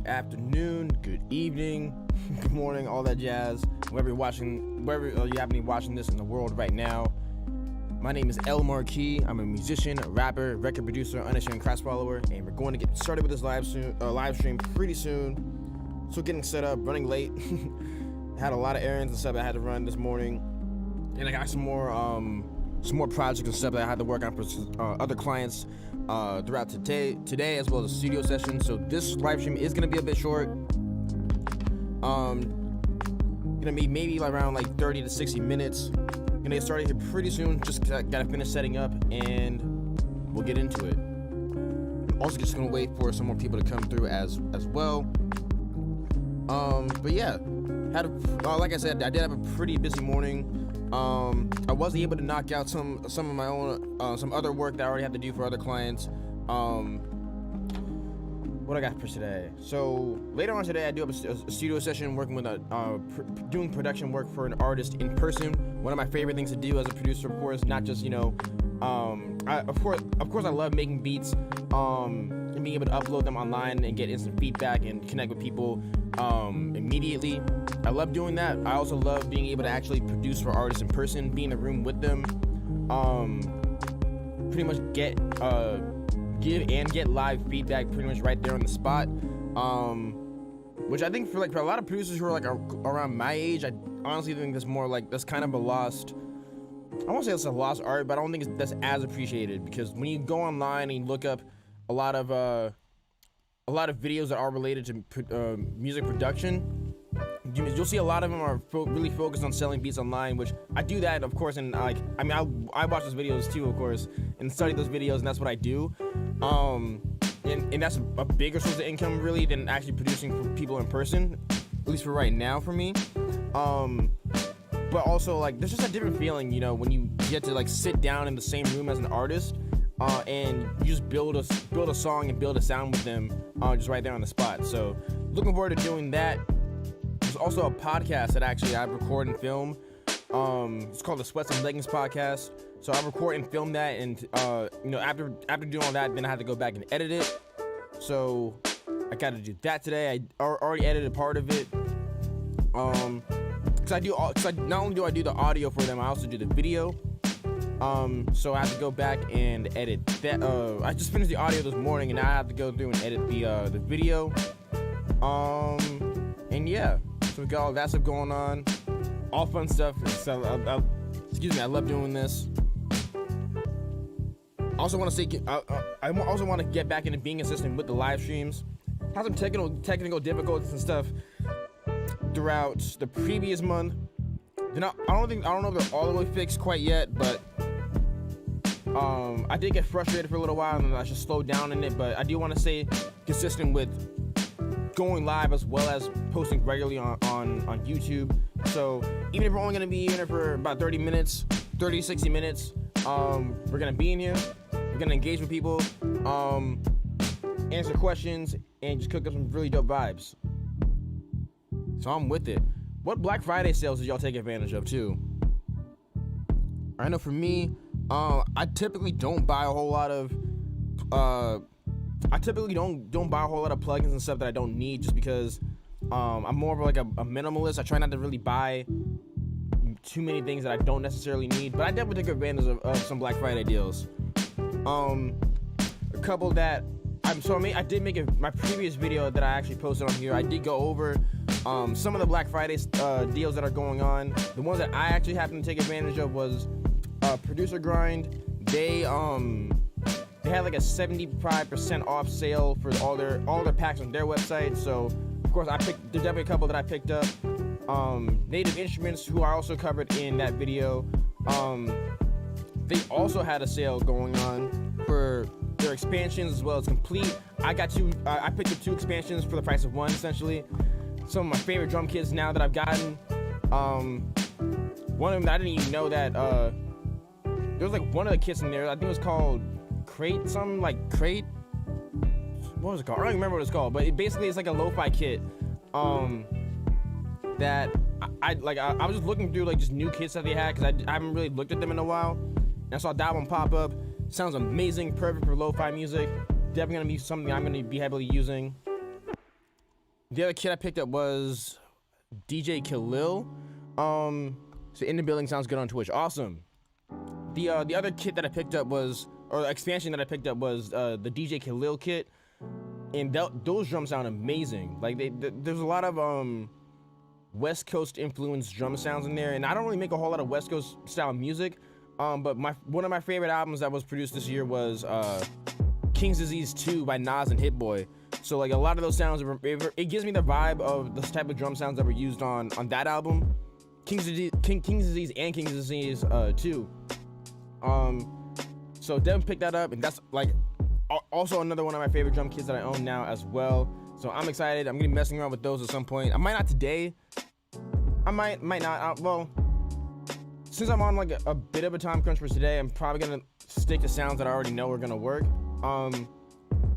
good afternoon, good evening, good morning, all that jazz. Wherever you happen to be watching this in the world right now. My name is El Marquis. I'm a musician, a rapper, record producer, unashamed class follower, and we're going to get started with this live stream pretty soon. So getting set up, running late. Had a lot of errands and stuff I had to run this morning, and I got some more projects and stuff that I had to work on for other clients throughout today as well as a studio session. So this live stream is gonna be a bit short. Gonna be maybe around like 30 to 60 minutes. Gonna get started here pretty soon. Just gotta finish setting up and we'll get into it. I'm also just gonna wait for some more people to come through as well. But yeah, like I said, I did have a pretty busy morning. I was able to knock out some of my own some other work that I already had to do for other clients. What I got for today? So later on today, I do have a studio session working with doing production work for an artist in person. One of my favorite things to do as a producer, of course, not just of course I love making beats and being able to upload them online and get instant feedback and connect with people immediately. I love doing that. I also love being able to actually produce for artists in person, be in the room with them, pretty much give and get live feedback pretty much right there on the spot, which I think for a lot of producers who are like around my age, I honestly think that's kind of a lost, I won't say it's a lost art, but I don't think that's as appreciated, because when you go online and you look up a lot of videos that are related to music production, you'll see a lot of them are really focused on selling beats online, which I do that, of course, and I watch those videos too, of course, and study those videos, and that's what I do. And that's a bigger source of income really than actually producing for people in person, at least for right now for me. But also there's just a different feeling, when you get to sit down in the same room as an artist, and you just build a song and build a sound with them, just right there on the spot. So looking forward to doing that. There's also a podcast that actually I record and film. It's called the Sweats and Leggings podcast. So I record and film that, and after doing all that, then I had to go back and edit it. So I got to do that today. I already edited part of it. Because not only do I do the audio for them, I also do the video. So I have to go back and edit that. I just finished the audio this morning, and now I have to go through and edit the video. And yeah, so we got all that stuff going on, all fun stuff. So I love doing this. I also want to say, I also want to get back into being consistent with the live streams. Had some technical difficulties and stuff throughout the previous month. I don't know if they're all the way fixed quite yet, but I did get frustrated for a little while, and I just slowed down in it. But I do want to stay consistent with going live as well as posting regularly on YouTube. So even if we're only going to be in here for about 30 to 60 minutes, we're going to be in here. We're going to engage with people, answer questions, and just cook up some really dope vibes. So I'm with it. What Black Friday sales did y'all take advantage of too? I know for me, I typically don't buy a whole lot of plugins and stuff that I don't need, just because I'm more of a minimalist. I try not to really buy too many things that I don't necessarily need, but I definitely took advantage of some Black Friday deals. A couple that I did make my previous video that I actually posted on here. I did go over some of the Black Friday deals that are going on. The ones that I actually happened to take advantage of was Producer Grind. They had like a 75% off sale for all their packs on their website. So of course there's definitely a couple that I picked up. Native Instruments, who I also covered in that video, they also had a sale going on for their expansions as well as complete. I picked up 2 expansions for the price of 1, essentially. Some of my favorite drum kits now that I've gotten. One of them, I didn't even know that there was one of the kits in there, I think it was called Crate. What was it called? I don't even remember what it's called, but it's like a lo-fi kit that I was just looking through just new kits that they had, because I haven't really looked at them in a while, and I saw that one pop up. Sounds amazing, perfect for lo-fi music. Definitely gonna be something I'm gonna be heavily using. The other kid I picked up was DJ Khalil. So In the Building sounds good on Twitch. Awesome. The other kit that I picked up was, or the expansion that I picked up was the DJ Khalil kit, and those drums sound amazing. Like there's a lot of West Coast influenced drum sounds in there, and I don't really make a whole lot of West Coast style music. But one of my favorite albums that was produced this year was King's Disease 2 by Nas and Hit Boy. So like a lot of those sounds, it gives me the vibe of this type of drum sounds that were used on that album, King's Disease and King's Disease 2. So Devin picked that up, and that's like also another one of my favorite drum kits that I own now as well. So I'm excited. I'm gonna be messing around with those at some point. I might not today. I might not. Well, since I'm on like a bit of a time crunch for today, I'm probably gonna stick to sounds that I already know are gonna work.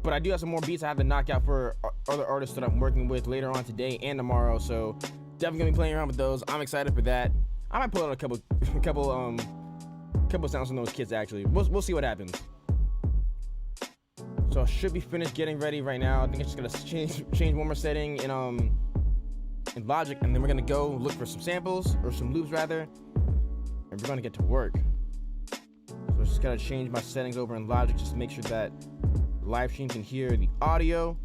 But I do have some more beats I have to knock out for other artists that I'm working with later on today and tomorrow. So definitely gonna be playing around with those. I'm excited for that. I might pull out a couple sounds from those kits actually. We'll see what happens. So I should be finished getting ready right now. I think I'm just gonna change one more setting in Logic, and then we're gonna go look for some samples, or some loops rather, and we're gonna get to work. So I just gotta change my settings over in Logic just to make sure that the live stream can hear the audio,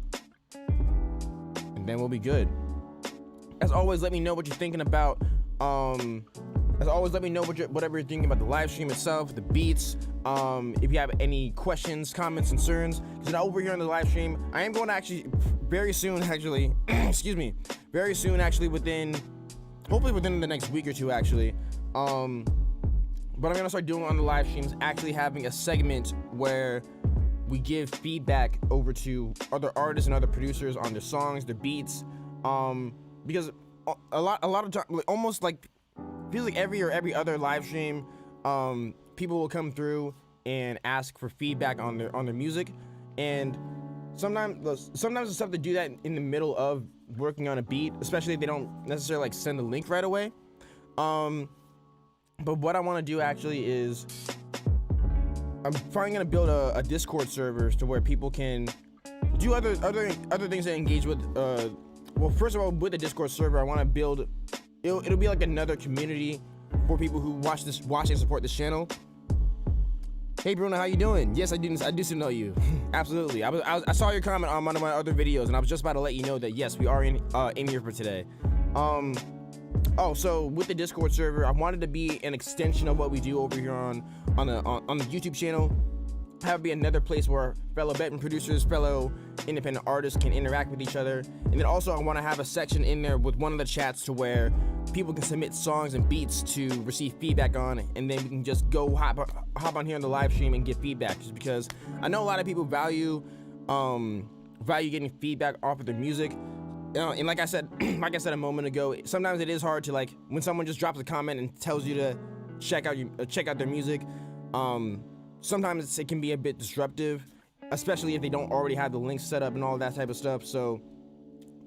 and then we'll be good. As always, let me know what you're thinking about. As always, let me know whatever you're thinking about the live stream itself, the beats. If you have any questions, comments, concerns, because over here on the live stream, I am going to actually very soon, actually, excuse me, very soon, actually, hopefully within the next week or two, actually. But I'm gonna start doing on the live streams, actually having a segment where we give feedback over to other artists and other producers on their songs, their beats. Because a lot of time, almost like feels like every other live stream, people will come through and ask for feedback on their music, and sometimes it's tough to do that in the middle of working on a beat, especially if they don't necessarily like send the link right away. But what I want to do actually is I'm probably gonna build a Discord server to where people can do other things to engage with. Well, first of all, with the Discord server, I want to build. It'll be like another community for people who watch and support this channel. Hey Bruno, how you doing? Yes, I do still know you. Absolutely. I saw your comment on one of my other videos, and I was just about to let you know that yes, we are in here for today. So with the Discord server, I wanted to be an extension of what we do over here on the YouTube channel. Have it be another place where fellow bedroom producers, fellow independent artists can interact with each other. And then also I want to have a section in there with one of the chats to where people can submit songs and beats to receive feedback on, and then we can just go hop on here on the live stream and get feedback, just because I know a lot of people value getting feedback off of their music. And like I said a moment ago, sometimes it is hard to, like, when someone just drops a comment and tells you to check out their music. Sometimes it can be a bit disruptive, especially if they don't already have the links set up and all that type of stuff. So,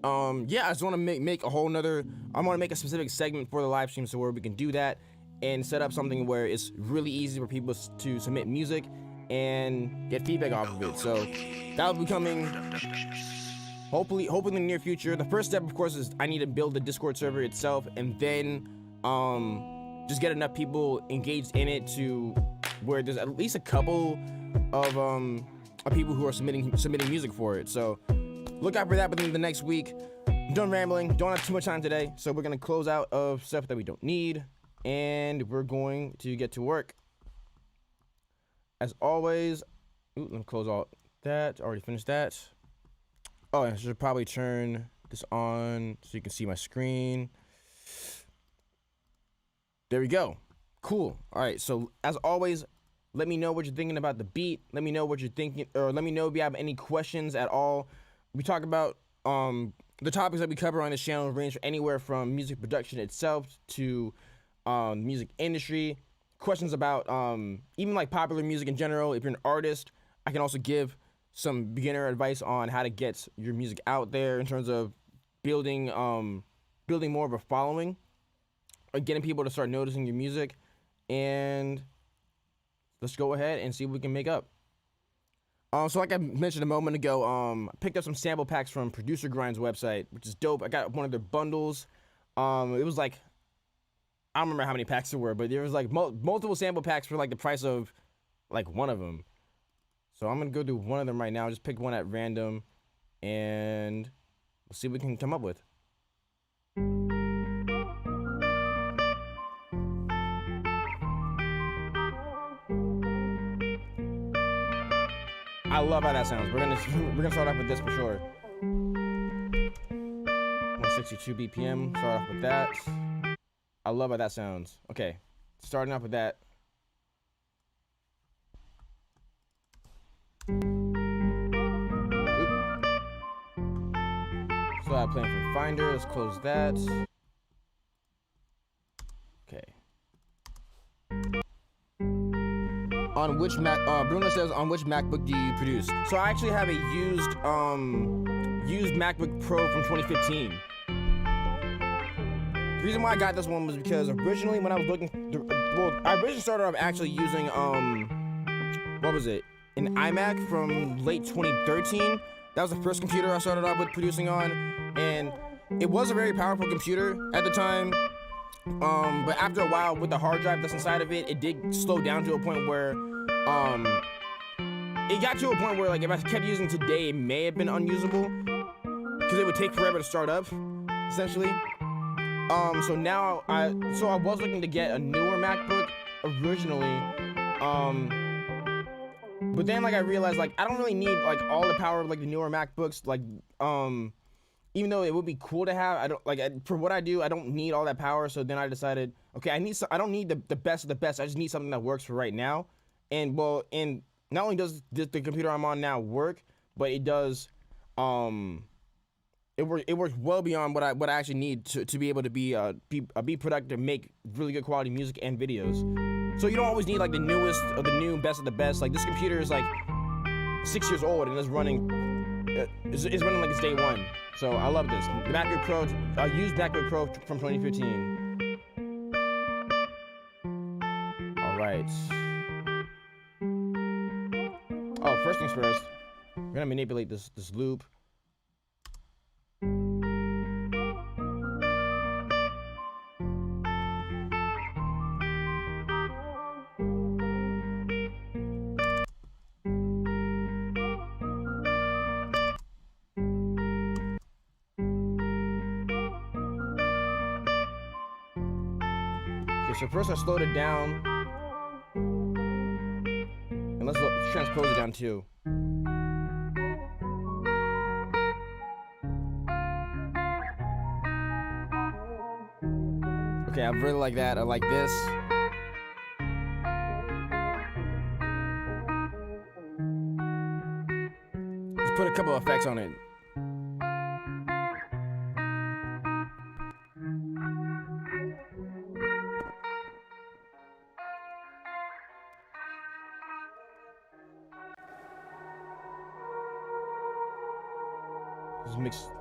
yeah, I just want to make a whole nother. I want to make a specific segment for the live stream so where we can do that and set up something where it's really easy for people to submit music and get feedback off of it. So that'll be coming. Hopefully in the near future. The first step, of course, is I need to build the Discord server itself, and then just get enough people engaged in it to where there's at least a couple of people who are submitting music for it. So look out for that within the next week. I'm done rambling. Don't have too much time today, so we're gonna close out of stuff that we don't need, and we're going to get to work. As always, let me close all that. Already finished that. Oh, I should probably turn this on so you can see my screen. There we go. Cool. All right, so as always, let me know what you're thinking about the beat. Let me know what you're thinking, or let me know if you have any questions at all. We talk about the topics that we cover on this channel range from anywhere from music production itself to music industry. Questions about even like popular music in general. If you're an artist, I can also give some beginner advice on how to get your music out there in terms of building more of a following, or getting people to start noticing your music. And let's go ahead and see what we can make up. So like I mentioned a moment ago, I picked up some sample packs from Producer Grind's website, which is dope. I got one of their bundles. It was like, I don't remember how many packs there were, but there was like multiple sample packs for like the price of like one of them. So I'm gonna go do one of them right now. Just pick one at random, and we'll see what we can come up with. I love how that sounds. We're gonna start off with this for sure. 162 BPM. Start off with that. I love how that sounds. Okay, starting off with that. So I'm playing from Finder. Let's close that. Okay. On which Mac? Bruno says, on which MacBook do you produce? So I actually have a used MacBook Pro from 2015. The reason why I got this one was because originally when I was looking, I originally started off actually using what was it? An iMac from late 2013. That was the first computer I started off with producing on, and it was a very powerful computer at the time. But after a while, with the hard drive that's inside of it, it did slow down to a point where, it got to a point where, like, if I kept using today, it may have been unusable, because it would take forever to start up, essentially. So now, I was looking to get a newer MacBook, originally, but then, like, I realized, like, I don't really need, like, all the power of, like, the newer MacBooks, like, even though it would be cool to have, I don't like for what I do. I don't need all that power. So then I decided, okay, I don't need the best of the best. I just need something that works for right now. And well, and not only does the computer I'm on now work, but it does, it works well beyond what I actually need to be able to be productive, make really good quality music and videos. So you don't always need like the newest of the new, best of the best. Like this computer is like 6 years old and it's running. It's running like it's day one. So I love this. The MacBook Pro, I used MacBook Pro from 2015. All right. Oh, first things first. We're gonna manipulate this loop. So first I slowed it down, and let's transpose it down too. Okay, I really like that. I like this. Let's put a couple of effects on it.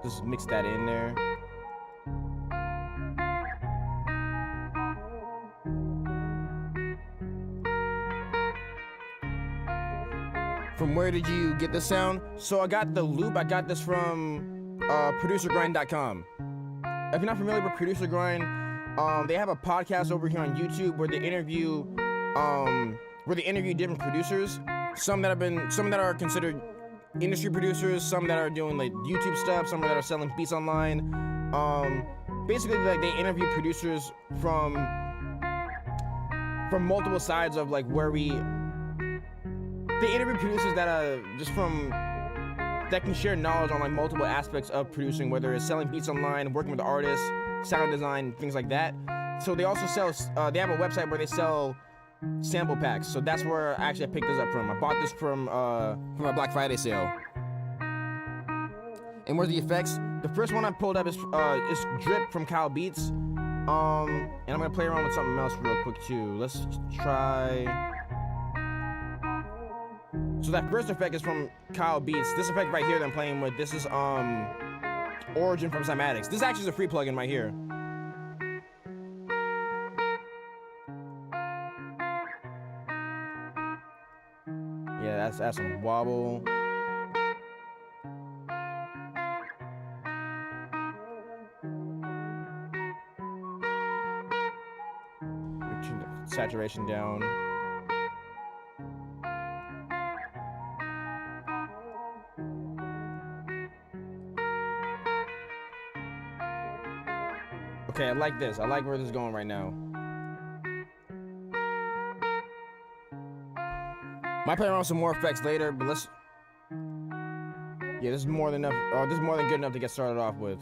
Just mix that in there. From where did you get this sound? So I got the loop. I got this from producergrind.com. If you're not familiar with Producer Grind, they have a podcast over here on YouTube where they interview different producers. Some that are considered industry producers, some that are doing like YouTube stuff, some that are selling beats online. Basically, like they interview producers from multiple sides of like where we. They interview producers that that can share knowledge on like multiple aspects of producing, whether it's selling beats online, working with artists, sound design, things like that. So they also sell. They have a website where they sell sample packs. So that's where actually I picked this up from. I bought this from a Black Friday sale. And where's the effects? The first one I pulled up is Drip from Kyle Beats. And I'm gonna play around with something else real quick too. Let's try. So that first effect is from Kyle Beats. This effect right here that I'm playing with, this is Origin from Cymatics. This actually is a free plugin right here. Yeah, that's some wobble. Turn the saturation down. Okay, I like this. I like where this is going right now. Might play around with some more effects later, but let's. Yeah, this is more than enough. Oh, this is more than good enough to get started off with.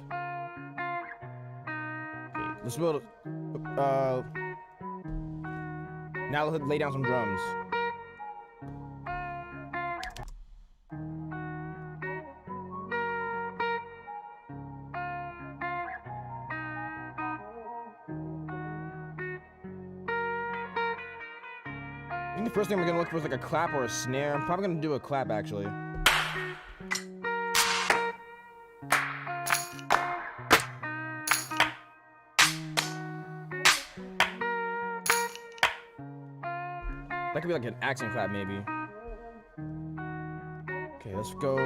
Okay, let's build. Now let's lay down some drums. I think the first thing we're gonna look for is like a clap or a snare. I'm probably gonna do a clap actually. That could be like an accent clap maybe. Okay, let's go.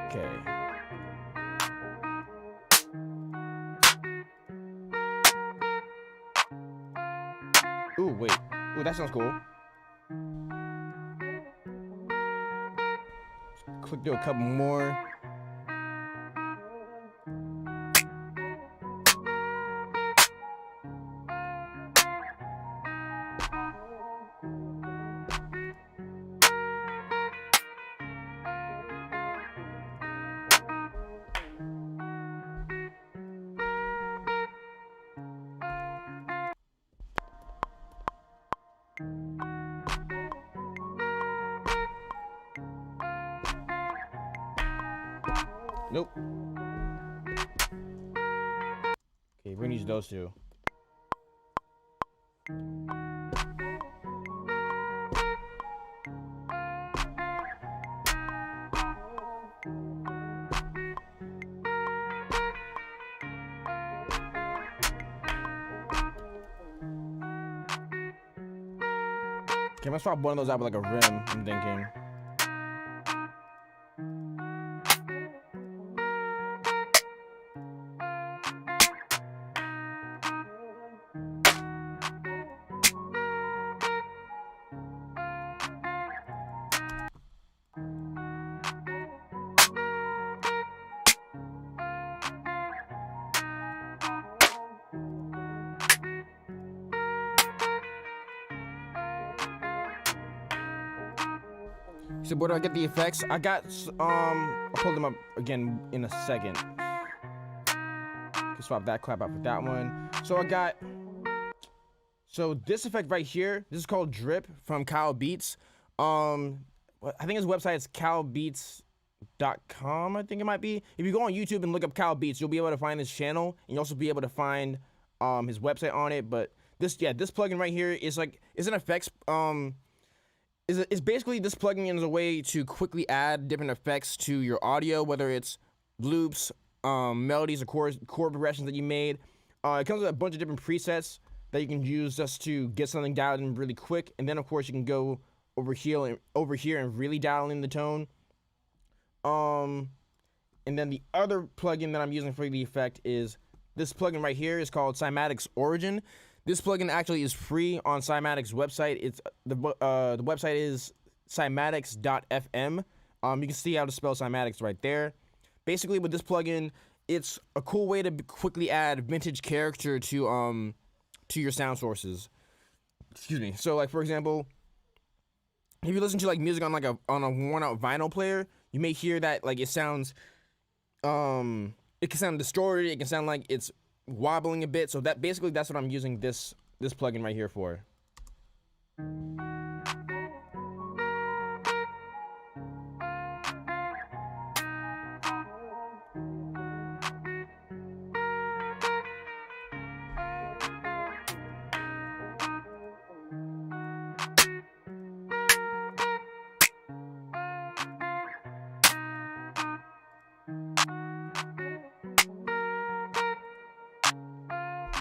Okay. Ooh, wait. Ooh, that sounds cool. Click, do a couple more. Nope. Okay, we're gonna use those two. Okay, let's swap one of those out with like a rim, I'm thinking. So where do I get the effects? I got, I'll pull them up again in a second. Can swap that clap out for that one. So I got, so this effect right here, this is called Drip from Kyle Beats. I think his website is kylebeats.com, I think it might be. If you go on YouTube and look up Kyle Beats, you'll be able to find his channel, and you'll also be able to find his website on it. But this plugin right here is like, is an effects, is basically this plugin is a way to quickly add different effects to your audio, whether it's loops, melodies, or chord progressions that you made. It comes with a bunch of different presets that you can use just to get something dialed in really quick, and then of course you can go over here and really dial in the tone. And then the other plugin that I'm using for the effect is this plugin right here. Is called Cymatics Origin. This plugin actually is free on Cymatics website. It's the website is cymatics.fm. You can see how to spell Cymatics right there. Basically, with this plugin, it's a cool way to quickly add vintage character to your sound sources. Excuse me. So, like for example, if you listen to like music on a worn out vinyl player, you may hear that like it sounds, it can sound distorted. It can sound like it's wobbling a bit. So that's what I'm using this plugin right here for.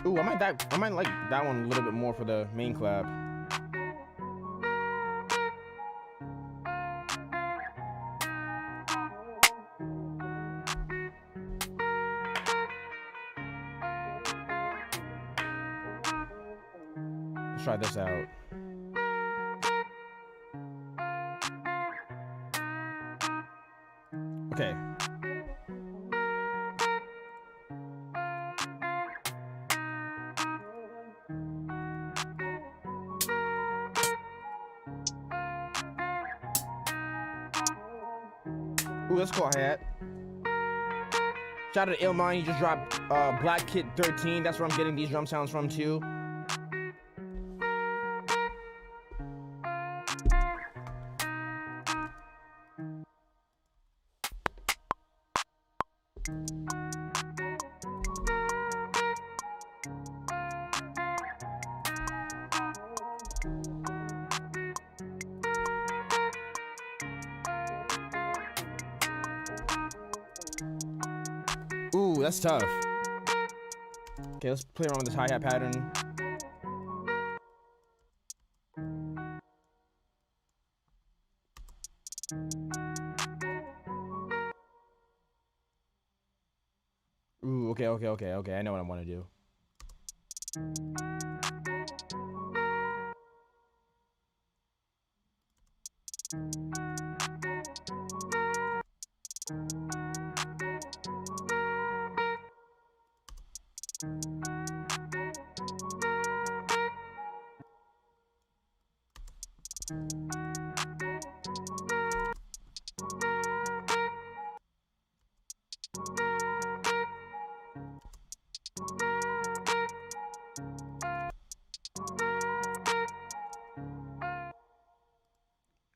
Ooh, I might like that one a little bit more for the main clap. Let's try this out. Okay. Ooh, that's cool hi-hat. Shout out to Illmind, he just dropped Black Kit 13. That's where I'm getting these drum sounds from too. Ooh, that's tough. Okay, let's play around with this hi-hat pattern. Ooh, okay. I know what I want to do.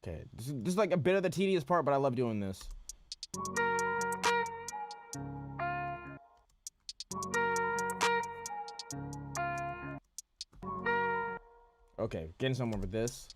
Okay, this is like a bit of the tedious part, but I love doing this. Okay, getting somewhere with this.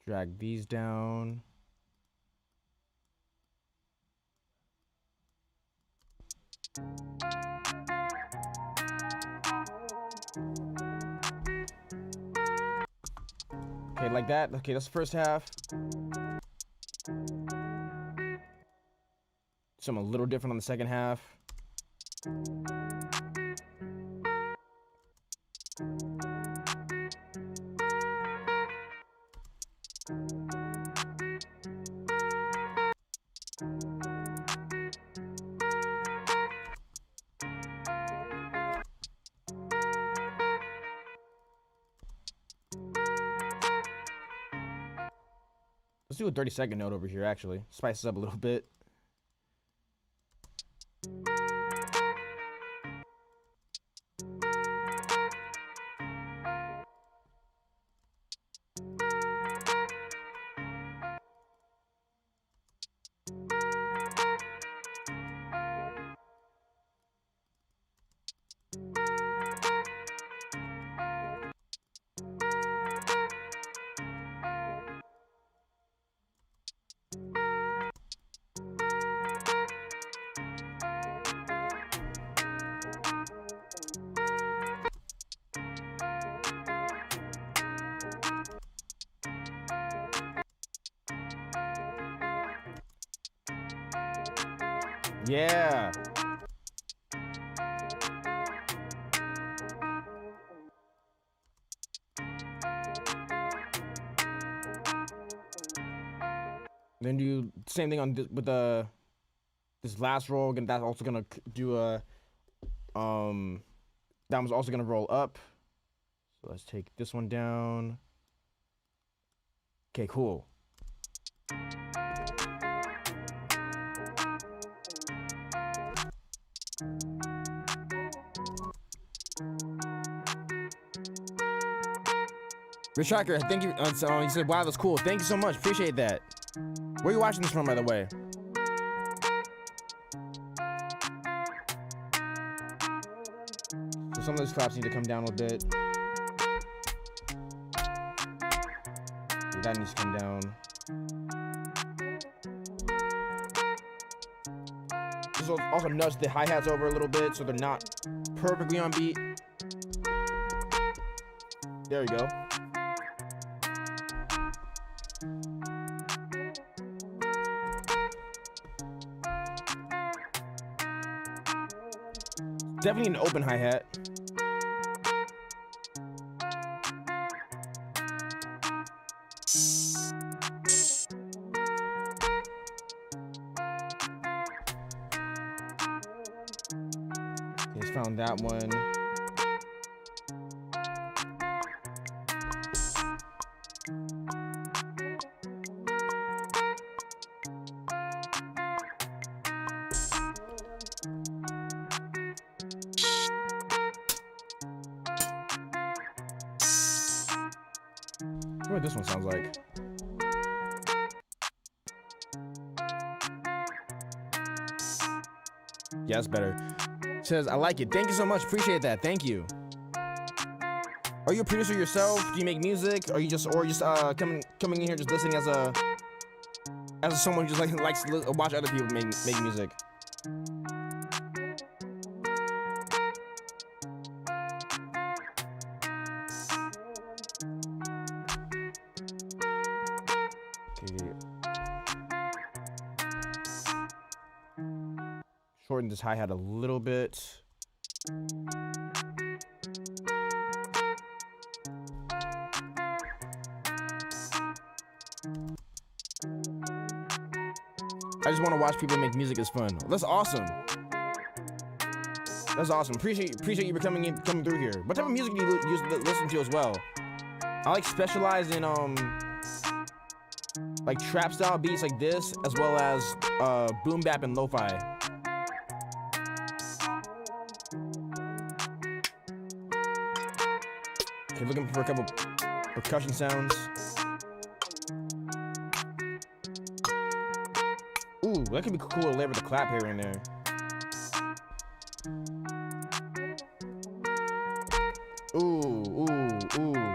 Drag these down. Okay, like that. Okay, that's the first half. Something a little different on the second half. Let's do a 30-second note over here, actually. Spice this up a little bit. Yeah. Then do same thing on with the this last roll, and that's also gonna do a that one's also gonna roll up. So let's take this one down. Okay, cool. Rich Tracker, thank you. So he said, wow, that's cool. Thank you so much. Appreciate that. Where are you watching this from, by the way? So some of those claps need to come down a little bit. That needs to come down. This will also nudge the hi-hats over a little bit so they're not perfectly on beat. There we go. Definitely an open hi-hat. Just found that one. What this one sounds like. Yeah, that's better. Says, I like it. Thank you so much. Appreciate that. Thank you. Are you a producer yourself? Do you make music? Are you just coming in here just listening as someone who just likes to watch other people make music? Shorten this hi-hat a little bit. I just want to watch people make music. Is fun. That's awesome. That's awesome. Appreciate you for coming through here. What type of music do you listen to as well? I like specialize in like trap style beats like this, as well as boom bap and lo-fi. Okay, looking for a couple percussion sounds. Ooh, that could be cool to layer with a clap here and there. Ooh, ooh, ooh.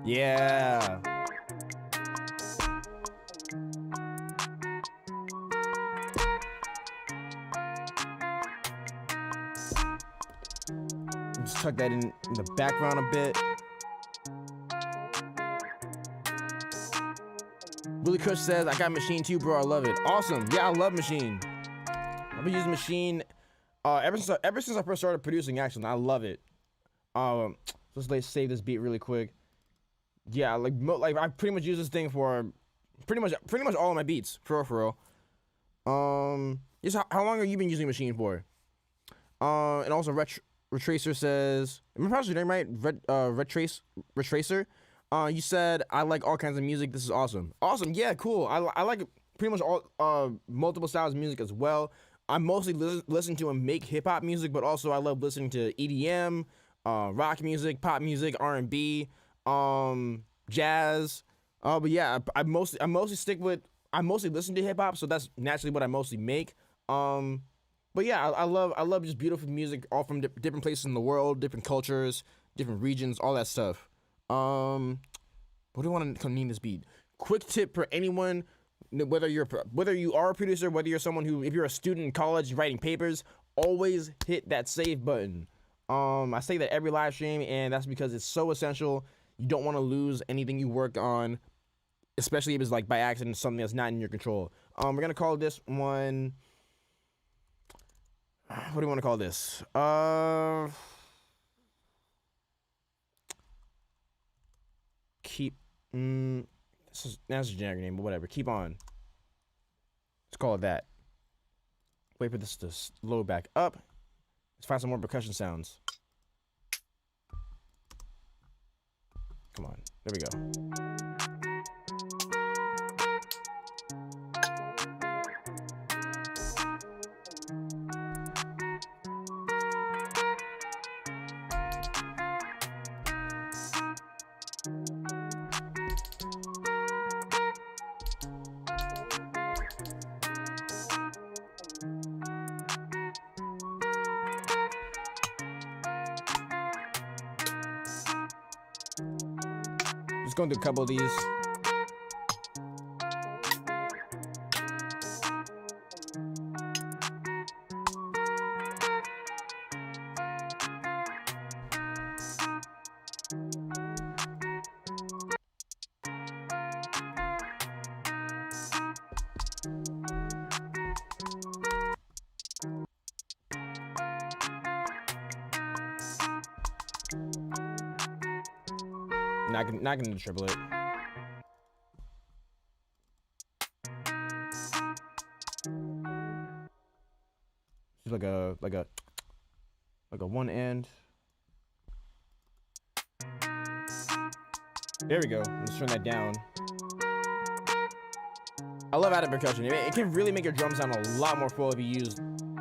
Yeah. Just tuck that in the background a bit. Willie Kush says, I got Machine too, bro. I love it. Awesome. Yeah, I love Machine. I've been using Machine ever since I first started producing, actually. I love it. Let's save this beat really quick. Yeah, like I pretty much use this thing for pretty much all of my beats, for real. Just how long have you been using Machine for? And also Retracer says, am I pronouncing your name right? Retracer. You said, I like all kinds of music. This is awesome. Awesome. Yeah, cool. I like pretty much all multiple styles of music as well. I mostly listen to and make hip hop music, but also I love listening to EDM, rock music, pop music, R&B, jazz. But yeah, I mostly listen to hip hop, so that's naturally what I mostly make. But yeah, I love just beautiful music, all from different places in the world, different cultures, different regions, all that stuff. What do you want to name this beat? Quick tip for anyone, whether you are a producer, whether you're someone who, if you're a student in college writing papers, always hit that save button. I say that every live stream, and that's because it's so essential. You don't want to lose anything you work on, especially if it's like by accident, something that's not in your control. We're gonna call this one. What do you want to call this? That's a generic name, but whatever. Keep on. Let's call it that. Wait for this to load back up. Let's find some more percussion sounds. Come on. There we go. Just going through a couple of these. Not gonna triple it. Just like a one end. There we go. Let's turn that down. I love added percussion. It can really make your drum sound a lot more full if you use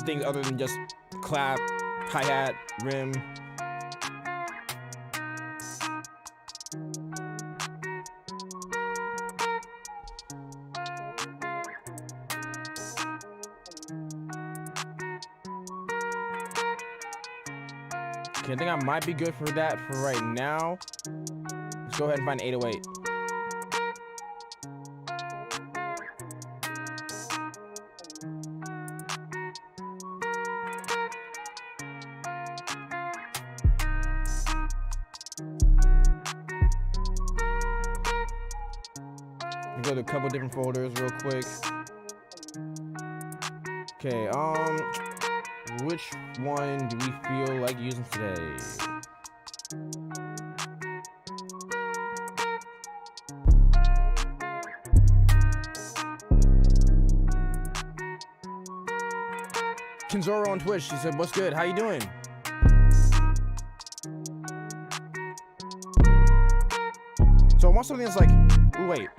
things other than just clap, hi-hat, rim. Okay, I think I might be good for that for right now. Let's go ahead and find 808. Go to a couple different folders real quick. Okay, which one do we feel like using today? Kinzoro on Twitch, she said, "What's good? How you doing?" So I want something that's like, ooh, wait.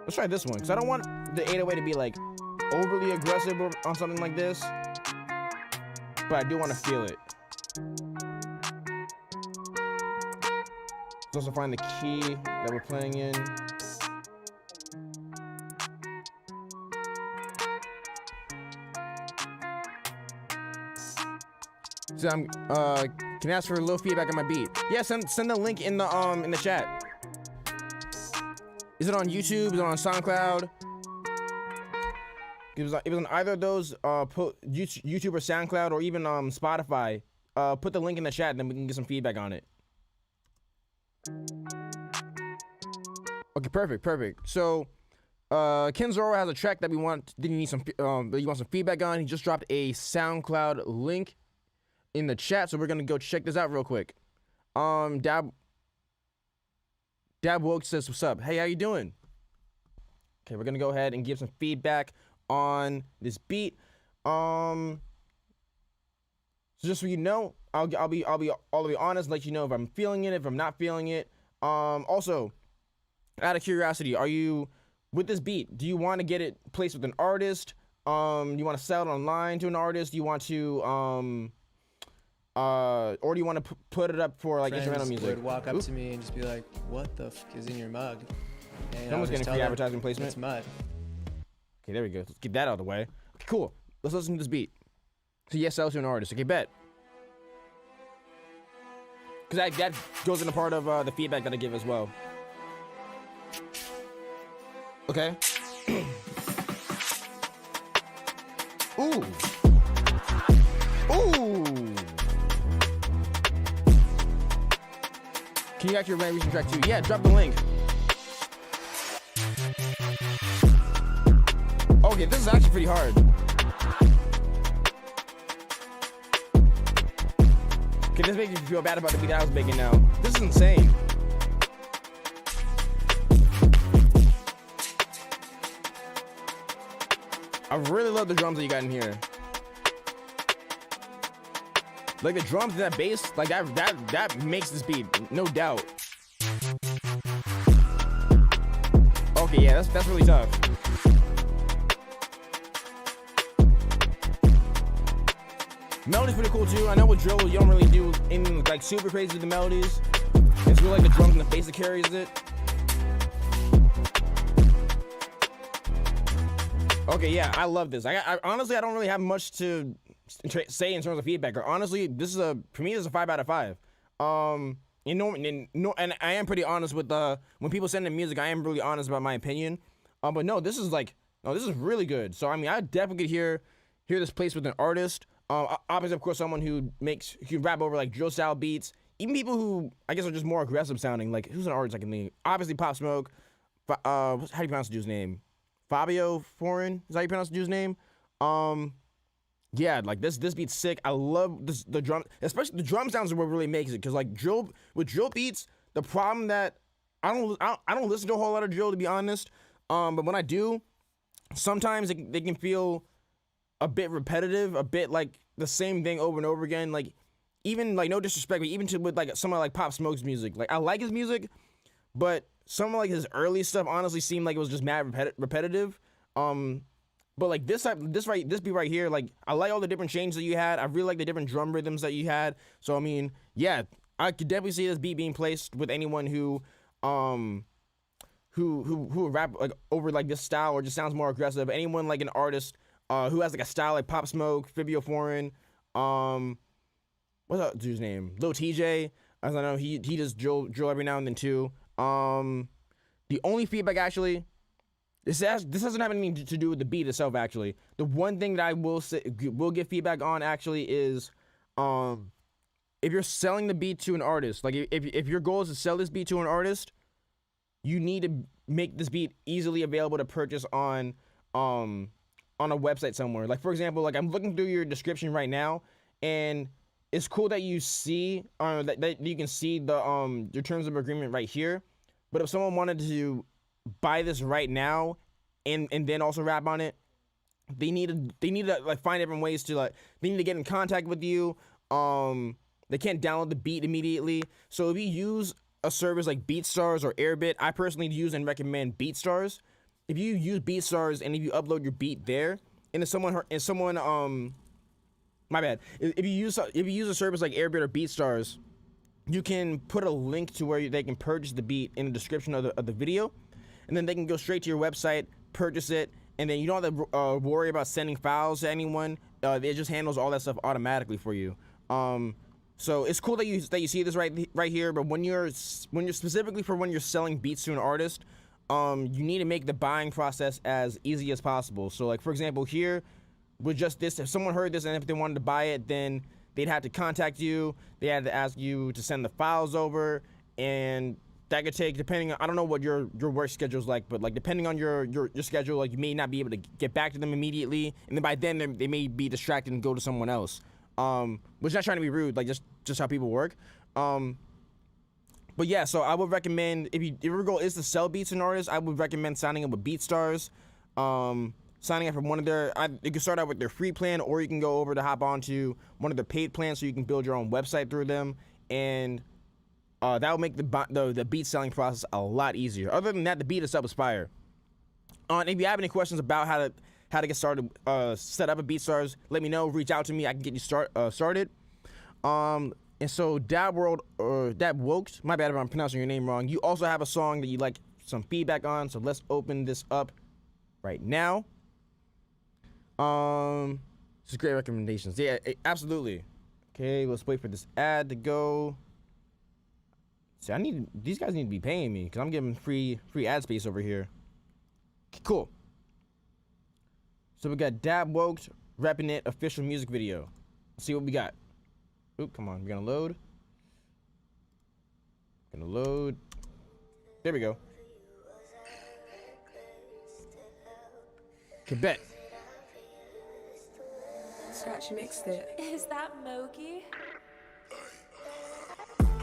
Let's try this one, because I don't want the 808 to be like overly aggressive on something like this, but I do want to feel it. Let's also find the key that we're playing in. So I'm can I ask for a little feedback on my beat? Yeah, send the link in the chat. Is it on YouTube? Is it on SoundCloud? It was on either of those, YouTube or SoundCloud or even Spotify. Put the link in the chat and then we can get some feedback on it. Okay, perfect. So, Kinzoro has a track that he wants some feedback on. He just dropped a SoundCloud link in the chat, so we're gonna go check this out real quick. Dab Woke says, "What's up? Hey, how you doing?" Okay, we're gonna go ahead and give some feedback on this beat. So just so you know, I'll be honest, let you know if I'm feeling it, if I'm not feeling it. Also, out of curiosity, are you with this beat? Do you want to get it placed with an artist? Do you want to sell it online to an artist? Do you want to or do you want to put it up for like instrumental music? Would walk up to me and just be like, "What the f is in your mug?" And someone's getting free advertising placement. It's mud. Okay, there we go. Let's get that out of the way. Okay, cool. Let's listen to this beat. So yes, sell to an artist. Okay, bet. Because that goes into part of the feedback that I give as well. Okay. Ooh. Can you actually run recent track too? Yeah, drop the link. Okay, this is actually pretty hard. Okay, this makes me feel bad about the beat I was making now. This is insane. I really love the drums that you got in here. Like the drums and that bass, like that makes this beat, no doubt. Okay, yeah, that's really tough. Melody's pretty cool too. I know with drill, you don't really do anything like super crazy with the melodies. It's really like the drums and the bass that carries it. Okay, yeah, I love this. I honestly, I don't really have much to say in terms of feedback. Or honestly, for me, this is a 5 out of 5. You know, and I am pretty honest with when people send in music, I am really honest about my opinion. But no, this is really good. So I mean, I definitely could hear this placed with an artist. Obviously, of course, someone who rap over like drill style beats. Even people who I guess are just more aggressive sounding. Like who's an artist I can name? Obviously, Pop Smoke. How do you pronounce the dude's name? Fabio Foreign, is that how you pronounce the dude's name? Yeah, like this beat's sick. I love the drum, especially the drum sounds are what really makes it. Cause like with drill beats, the problem that I don't listen to a whole lot of drill, to be honest. But when I do, sometimes they can feel a bit repetitive, a bit like the same thing over and over again. Like even like no disrespect, but even with like someone like Pop Smoke's music, like I like his music, but some of like his early stuff honestly seemed like it was just mad repetitive. But like this beat right here, like I like all the different changes that you had. I really like the different drum rhythms that you had. So I mean, yeah, I could definitely see this beat being placed with anyone who rap like over like this style or just sounds more aggressive. Anyone like an artist who has like a style like Pop Smoke, Fabio Foreign, what's that dude's name? Lil TJ. As I know, he does drill every now and then too. The only feedback actually, this doesn't have anything to do with the beat itself. Actually, the one thing that I will give feedback on actually is, if you're selling the beat to an artist, like if your goal is to sell this beat to an artist, you need to make this beat easily available to purchase on a website somewhere. Like for example, like I'm looking through your description right now, and it's cool that you see that you can see your terms of agreement right here. But if someone wanted to buy this right now and then also rap on it, they need to like find different ways to like they need to get in contact with you. They can't download the beat immediately. So if you use a service like BeatStars or Airbit, I personally use and recommend BeatStars. If you use BeatStars and if you upload your beat there, and if someone my bad. If you use a service like Airbit or BeatStars, you can put a link to where they can purchase the beat in the description of the video, and then they can go straight to your website, purchase it, and then you don't have to worry about sending files to anyone. It just handles all that stuff automatically for you. So it's cool that you see this right here. But when you're specifically for when you're selling beats to an artist, you need to make the buying process as easy as possible. So like for example here, with just this, if someone heard this and if they wanted to buy it, then they'd have to contact you. They had to ask you to send the files over, and that could take, depending on, I don't know what your work schedule is like, but like depending on your schedule, like you may not be able to get back to them immediately, and then by then they may be distracted and go to someone else. Which not trying to be rude, like just how people work. But yeah, so I would recommend if your goal is to sell beats to an artist, I would recommend signing up with BeatStars. Signing up for one of their, you can start out with their free plan, or you can go over to hop onto one of their paid plans, so you can build your own website through them, and that will make the beat selling process a lot easier. Other than that, the beat itself is fire. If you have any questions about how to get started, set up a BeatStars, let me know. Reach out to me. I can get you started. And so Dab Woked, my bad if I'm pronouncing your name wrong. You also have a song that you like some feedback on, so let's open this up right now. This is great recommendations. Yeah, absolutely. Okay, let's wait for this ad to go. See, these guys need to be paying me because I'm giving free ad space over here. Okay, cool. So we got Dab Woked Reppin' It official music video. Let's see what we got. Oop, come on, we're gonna load. There we go. Okay, bet. Scratchy mixed it. Is that Mogi?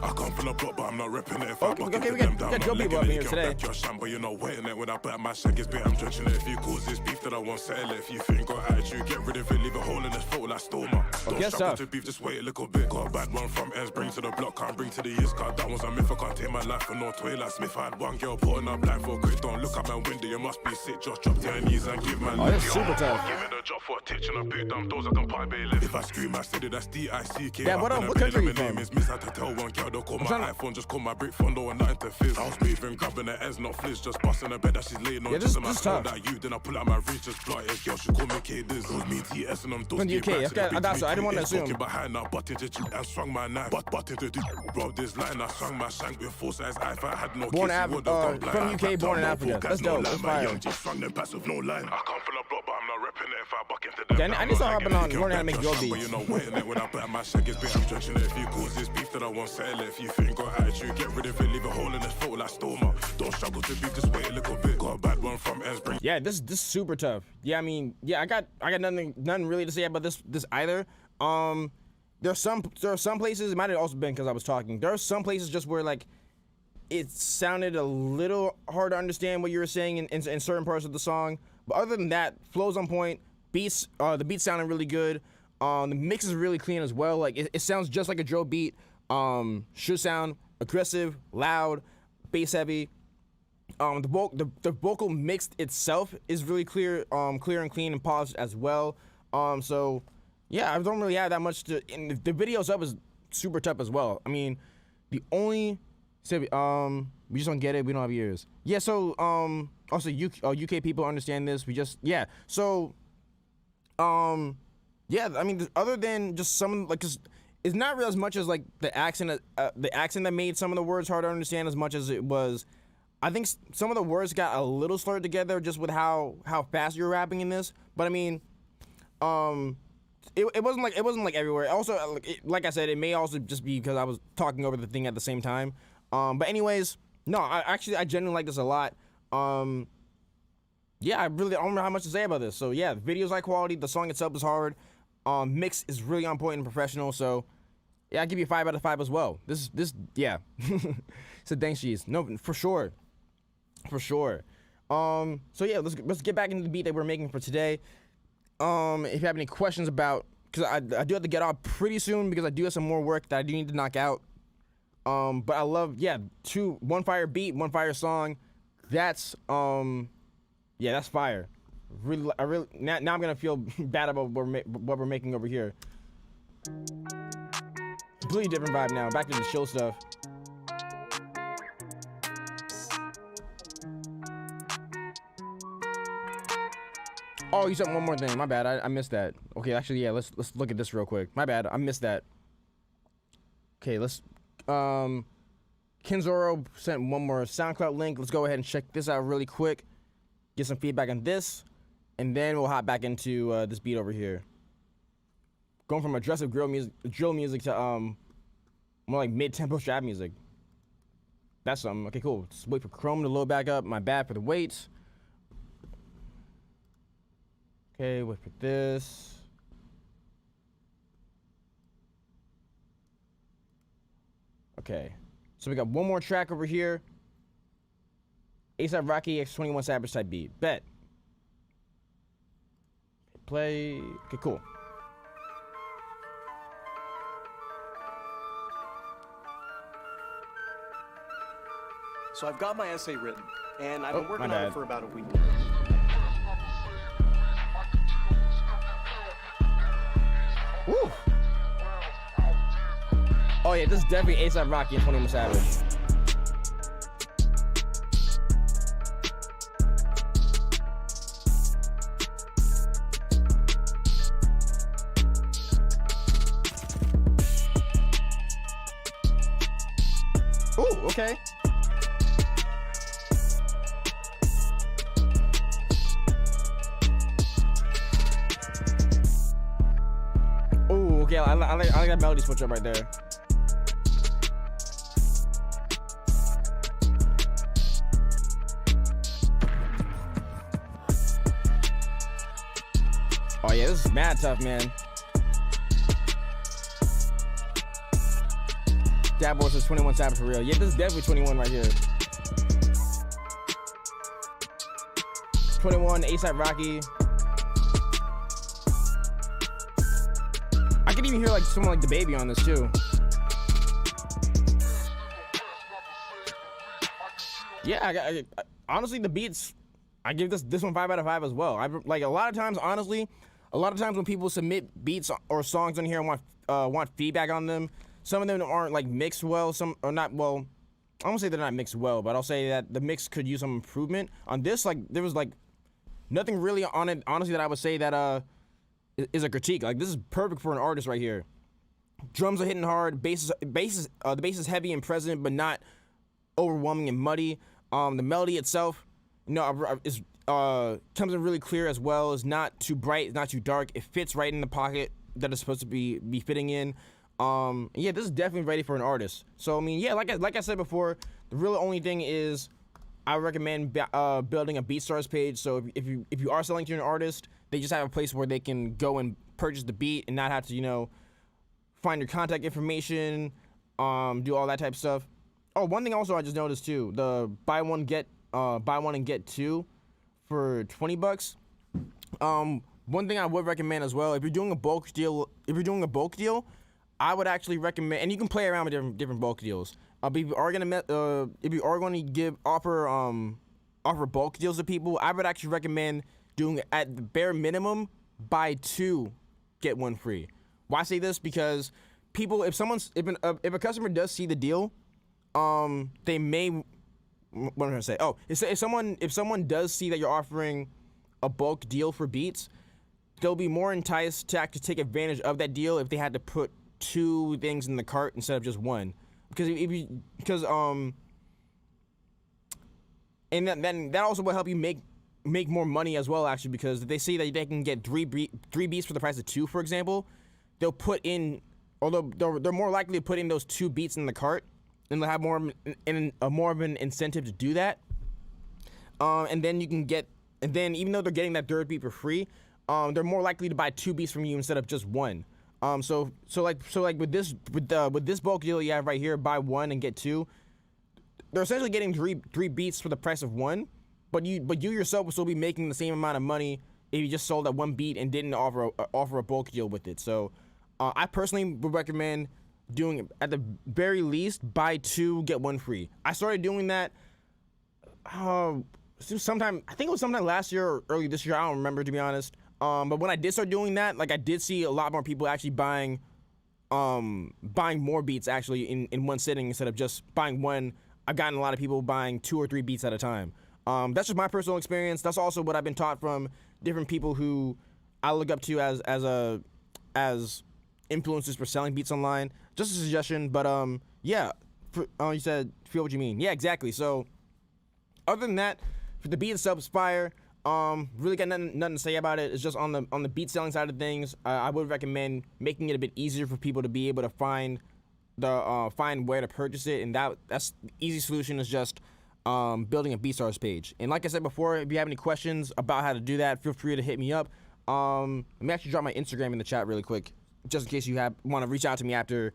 I come from the block, but I'm not repping it. If Okay, we got Joe people up in here today. Your sham, but you're not wetting it. When I bet my shag is bit, I'm drenching it. If you cause this beef, then I won't settle it. If you think got attitude, get rid of it. Leave a hole in this throat like Stormer. Don't struggle to beef, just wait a little bit. Got a bad one from ends, bring to the block, can't bring to the years. Cause that was a myth, I can't take my life for no toy like Smith. I had one girl putting up blind for a quick. Don't look at my window, you must be sick. Just drop to your knees and give man. Oh, that's super tough. Give it a drop for a titch and a big dumb those I can pie bailiff. If I scream, I said it, that's D-I-C-K. Yeah, what country you from? Miss had to tell one girl, don't call my iPhone, just call my brick phone, no one nothing to fizz. I was moving, grabbing her ends, not fliz, just busting her bed that she's laying on. This my phone that you, then I pull out my reach, just plot it. Girl, she call me K-Diz. Call me TS and I'm from the UK. I didn't want to assume. Behind now, butted to and swung my knife. Butted to do, robbed this line, I swung my shank with full size knife. I had no born from UK, born in Africa. That's dope. That's fire. Just swung them pass with no line. I come from the block, but I'm not repping it. If I buck into them. I need to hop on learning how to make your beats. You're not waiting it when I bet my shag is bit. I'm stretching it. If you cause this beef, then I won't settle it. If you think got attitude, get rid of it. Leave a hole in this throat like Stormer. Don't struggle to beef, just wait a little bit. Got a bad one from ends, bring. Yeah, this is super tough. Yeah, I mean, yeah, I got nothing really to say about this either. There are some places, it might have also been because I was talking. There are some places just where like it sounded a little hard to understand what you were saying in certain parts of the song. But other than that, flows on point, beats, the beats sounded really good. The mix is really clean as well. Like it sounds just like a drill beat. Should sound aggressive, loud, bass heavy. The vocal mix itself is really clear and clean and polished as well. So yeah, I don't really have that much to. And the video stuff is super tough as well. I mean, the only we just don't get it. We don't have ears. Yeah. So also UK people understand this. So yeah. I mean, other than just some like, cause it's not real as much as like the accent that made some of the words hard to understand as much as it was. I think some of the words got a little slurred together just with how fast you're rapping in this. But I mean, it wasn't like everywhere. Also, like I said, it may also just be because I was talking over the thing at the same time. But anyways, no, I genuinely like this a lot. Yeah, I don't know how much to say about this. So yeah, the video's high quality. The song itself is hard. Mix is really on point and professional. So yeah, I give you a 5 out of 5 as well. This yeah. So thanks, G's. No, for sure. So yeah, let's get back into the beat that we're making for today. If you have any questions about, because I do have to get off pretty soon because I do have some more work that I do need to knock out. But I love, yeah, one fire beat, one fire song. That's yeah, that's fire. Really, now I'm gonna feel bad about what we're making over here. Completely different vibe now. Back to the chill stuff. Oh, you said one more thing. My bad. I missed that. Okay, actually, yeah. Let's look at this real quick. My bad. I missed that. Okay, let's. Kenzoro sent one more SoundCloud link. Let's go ahead and check this out really quick. Get some feedback on this, and then we'll hop back into this beat over here. Going from aggressive drill music to more like mid-tempo trap music. That's something. Okay, cool. Just wait for Chrome to load back up. My bad for the wait. Okay, wait for this. Okay, so we got one more track over here. A$AP Rocky X 21 Savage type beat. Bet. Play. Okay, cool. So I've got my essay written, and I've been working on it for about a week. Woo. Oh yeah, this is definitely A$AP Rocky and 21 Savage. Ooh, okay. Ooh, okay, I like that melody switch up right there. Oh yeah, this is mad tough, man. That boy says 21 Savage for real. Yeah, this is definitely 21 right here. 21, A$AP Rocky. I could even hear like someone like the Baby on this too. Yeah, I honestly the beats, I give this one 5 out of 5 as well. I like a lot of times, honestly, when people submit beats or songs on here and want feedback on them, some of them aren't like mixed well, some are not well. I won't say they're not mixed well, but I'll say that the mix could use some improvement. On this, like there was like nothing really on it, honestly, that I would say that is a critique. Like this is perfect for an artist right here. Drums are hitting hard, the bass is heavy and present, but not overwhelming and muddy. The melody itself, is comes in really clear as well. It's not too bright, it's not too dark. It fits right in the pocket that it's supposed to be fitting in. Yeah, this is definitely ready for an artist. So I mean, yeah, like I said before, the real only thing is I recommend building a BeatStars page. So if you are selling to an artist, they just have a place where they can go and purchase the beat and not have to find your contact information, do all that type of stuff. Oh, one thing also I just noticed too, the buy one and get two for $20. One thing I would recommend as well, if you're doing a bulk deal, I would actually recommend, and you can play around with different bulk deals. But if you are going to offer bulk deals to people, I would actually recommend doing at the bare minimum buy 2 get 1 free. Why I say this? Because people, if a customer does see the deal, they may, what am I gonna say? Oh, if someone does see that you're offering a bulk deal for beats, they'll be more enticed to actually take advantage of that deal if they had to put 2 things in the cart instead of just 1. And then that also will help you make more money as well, actually, because if they see that they can get 3 beats for the price of 2, for example, they'll put in, although they're more likely to put in those 2 beats in the cart, and they'll have more of an incentive to do that. And then even though they're getting that 3rd beat for free, they're more likely to buy 2 beats from you instead of just 1. So with this bulk deal you have right here, buy 1 and get 2, they're essentially getting 3 beats for the price of 1, but you yourself will still be making the same amount of money if you just sold that 1 beat and didn't offer a bulk deal with it. So I personally would recommend doing, at the very least, buy 2 get 1 free. I started doing that sometime, I think it was sometime last year or early this year, I don't remember, to be honest. But when I did start doing that, like I did see a lot more people actually buying more beats actually in one sitting instead of just buying 1. I've gotten a lot of people buying 2 or 3 beats at a time. That's just my personal experience. That's also what I've been taught from different people who I look up to as influencers for selling beats online. Just a suggestion, but yeah. You said feel what you mean. Yeah, exactly. So other than that, for the beat itself, Spire, really got nothing to say about it. It's just on the beat selling side of things. I would recommend making it a bit easier for people to be able to find where to purchase it, and that's the easy solution is just building a BeatStars page. And like I said before, if you have any questions about how to do that, feel free to hit me up. Let me actually drop my Instagram in the chat really quick, just in case you want to reach out to me after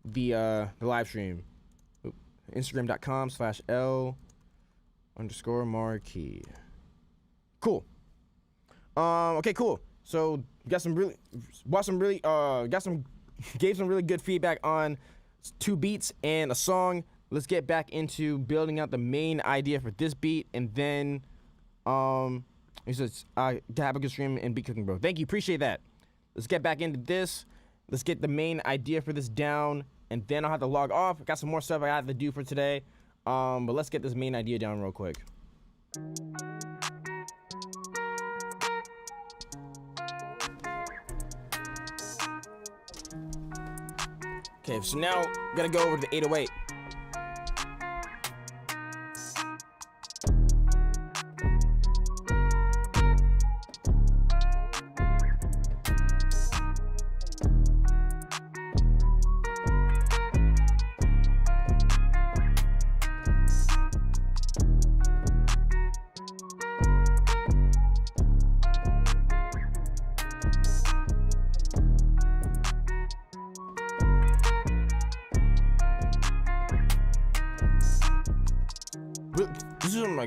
the live stream. Instagram.com/L_Marquis. Cool. Okay, cool. So gave some really good feedback on 2 beats and a song. Let's get back into building out the main idea for this beat, and then he says, have a good stream and beat cooking, bro. Thank you, appreciate that. Let's get back into this. Let's get the main idea for this down, and then I'll have to log off. I got some more stuff I have to do for today. But let's get this main idea down real quick. Okay, so now gotta go over to the 808.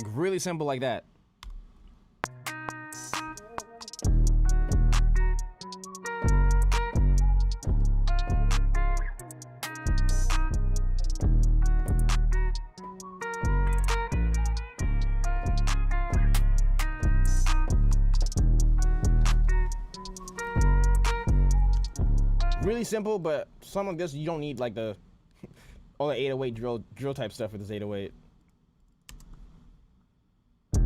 Like really simple like that. Really simple, but some of this you don't need like the all the 808 drill type stuff with this 808.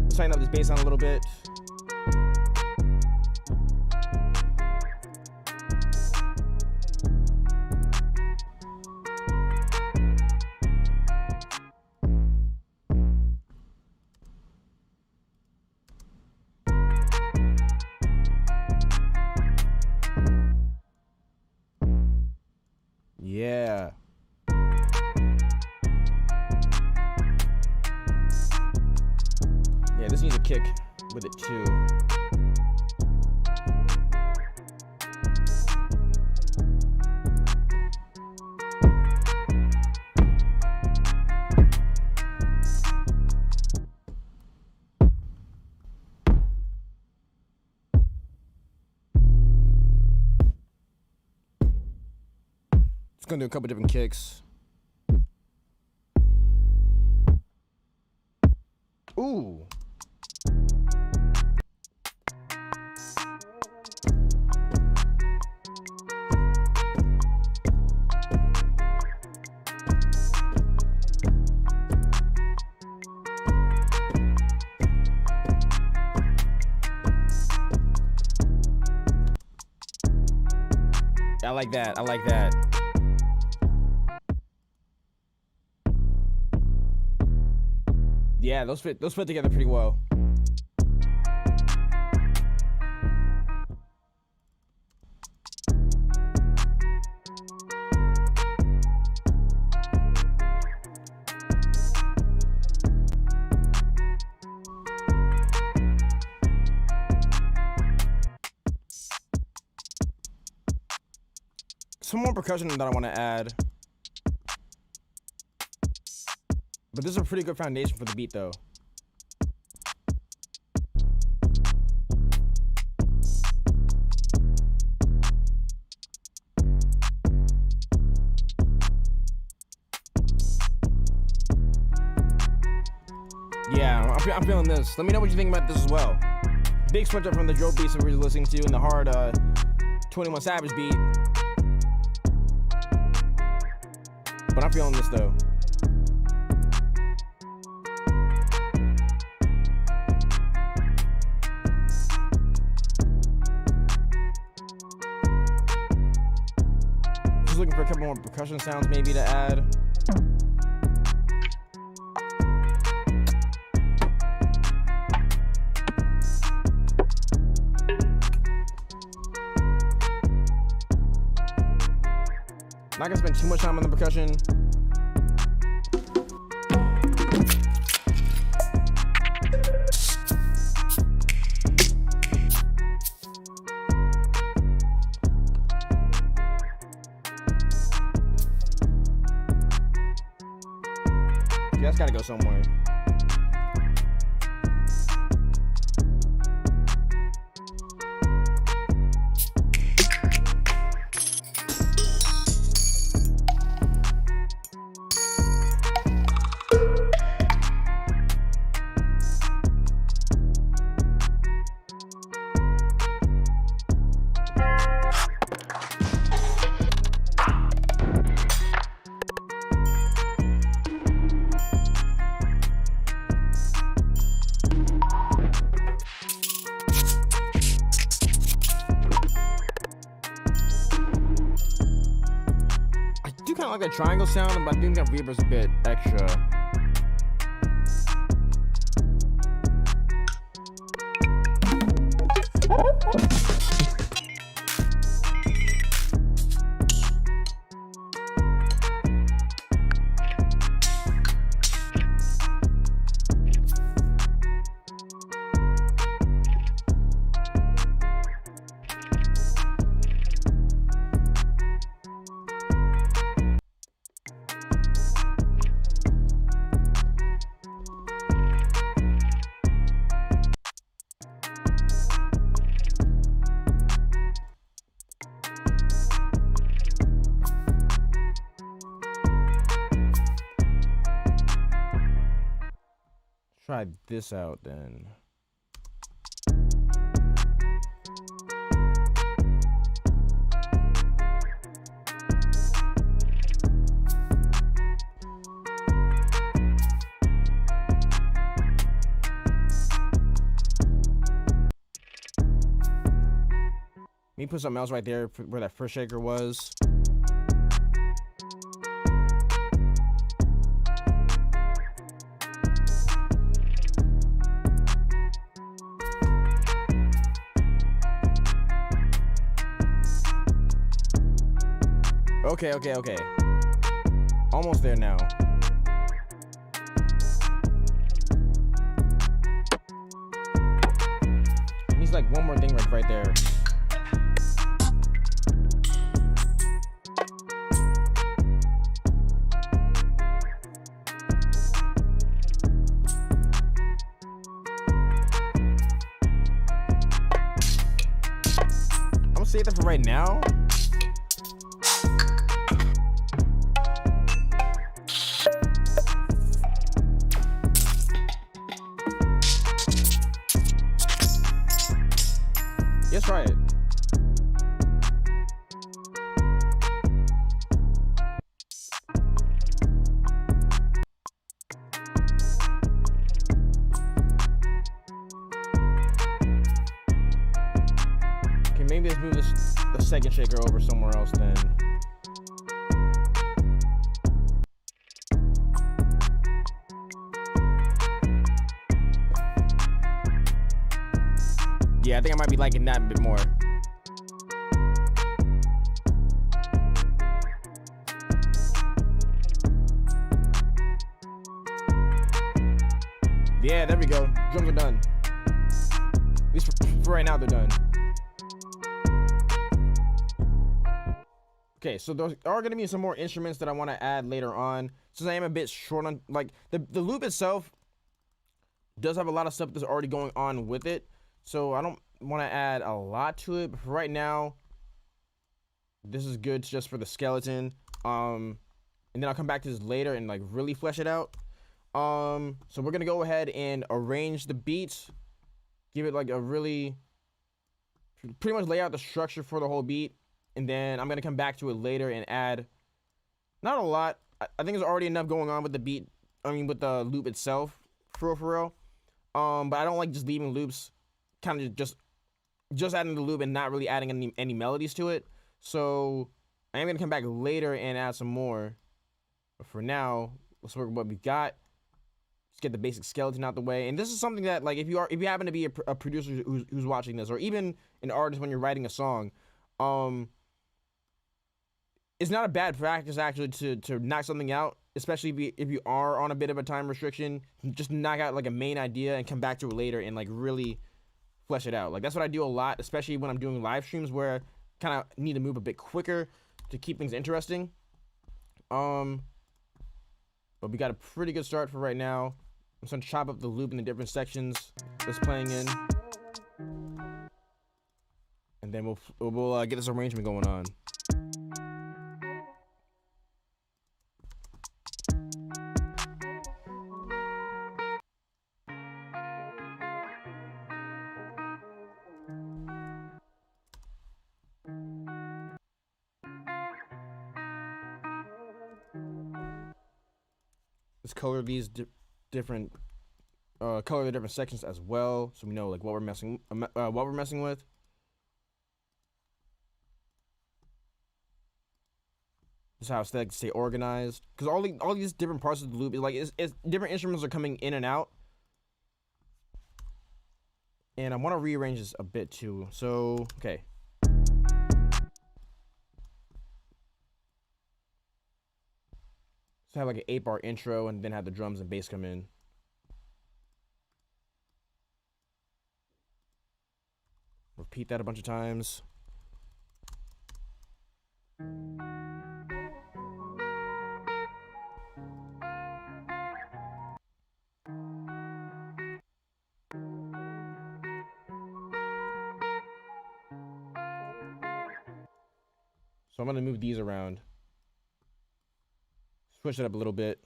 Tighten up this bass on a little bit. Yeah. Yeah, this needs a kick with it too. It's gonna do a couple different kicks. Ooh. I like that. I like that. Yeah, those fit together pretty well. Some more percussion that I want to add. But this is a pretty good foundation for the beat, though. Yeah, I'm feeling this. Let me know what you think about this as well. Big switch up from the drill beats that we were listening to and the hard 21 Savage beat. But I'm feeling this, though. Just looking for a couple more percussion sounds maybe to add. Not gonna spend too much time on the percussion. Yeah, that's gotta go somewhere. Kind of like a triangle sound, but I think that reverb's a bit extra. Try this out then. Let me put something else right there where that first shaker was. Okay. Almost there now. Needs like one more thing right there. I'm gonna save that for right now. Let's try it. Okay, maybe let's move the second shaker over somewhere else then. Yeah, I think I might be liking that a bit more. Yeah, there we go. Drums are done. At least for right now, they're done. Okay, so there are going to be some more instruments that I want to add later on. Since I am a bit short on, like, the loop itself does have a lot of stuff that's already going on with it. So I don't want to add a lot to it, but for right now, this is good just for the skeleton. And then I'll come back to this later and like really flesh it out. So we're gonna go ahead and arrange the beats, give it like a really, pretty much lay out the structure for the whole beat, and then I'm gonna come back to it later and add, not a lot. I think there's already enough going on with the beat. I mean, with the loop itself, for real. But I don't like just leaving loops kind of just adding the loop and not really adding any melodies to it. So I am gonna come back later and add some more. But for now, let's work with what we got. Let's get the basic skeleton out the way. And this is something that, like, if you happen to be a producer who's watching this, or even an artist when you're writing a song, it's not a bad practice actually to knock something out, especially if you are on a bit of a time restriction. Just knock out like a main idea and come back to it later and like really flesh it out. Like, that's what I do a lot, especially when I'm doing live streams where I kind of need to move a bit quicker to keep things interesting. But we got a pretty good start for right now. I'm just gonna chop up the loop in the different sections that's playing in, and then we'll get this arrangement going on. Let's color these different color the different sections as well, so we know like what we're messing with. This is how it's like to stay organized, because all these different parts of the loop is like it's different instruments are coming in and out, and I want to rearrange this a bit too. So okay. So have like an 8-bar intro and then have the drums and bass come in. Repeat that a bunch of times. So I'm gonna move these around. Switch it up a little bit.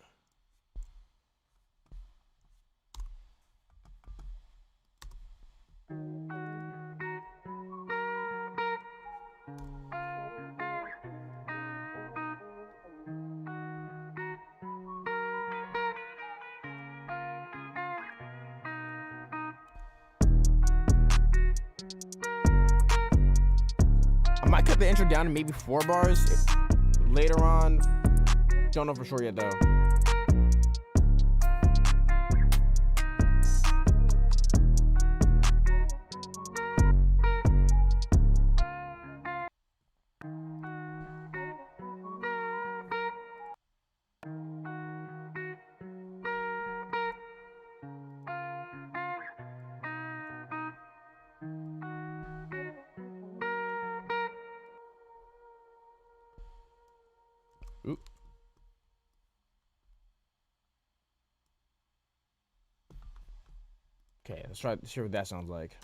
might cut the intro down to maybe 4 bars later on. Don't know for sure yet though. Oop. Okay, let's try to hear what that sounds like.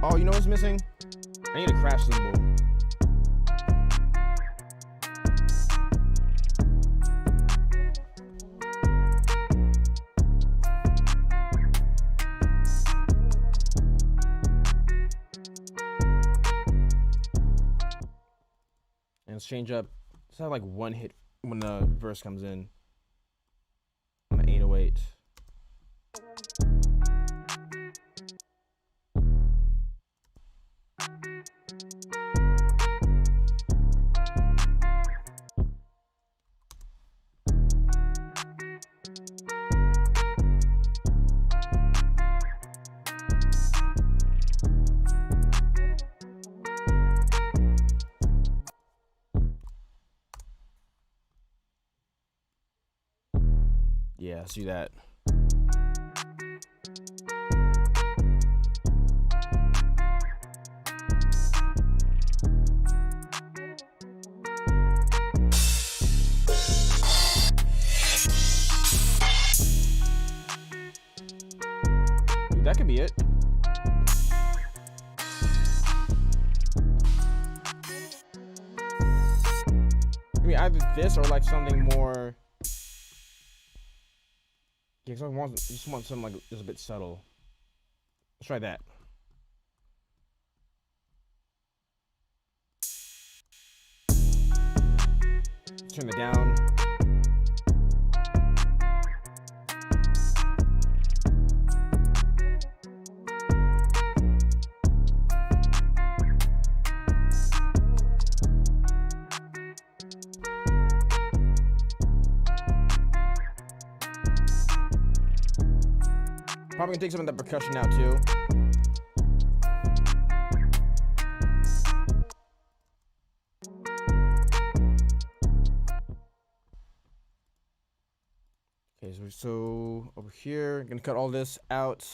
Oh, you know what's missing? I need a crash cymbal. And let's change up. Let's have like 1 hit when the verse comes in. On the 808. Yeah, see that. Dude, that could be it. I mean, either this or like something more. Yeah, cause I just want something like just a bit subtle. Let's try that. Let's turn it down. Probably gonna take some of the percussion out too. Okay, so over here, gonna cut all this out.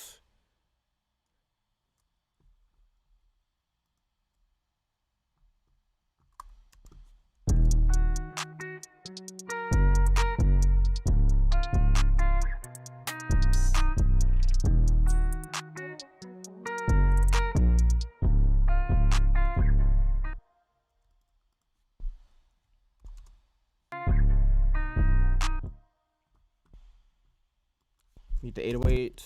Need the 808.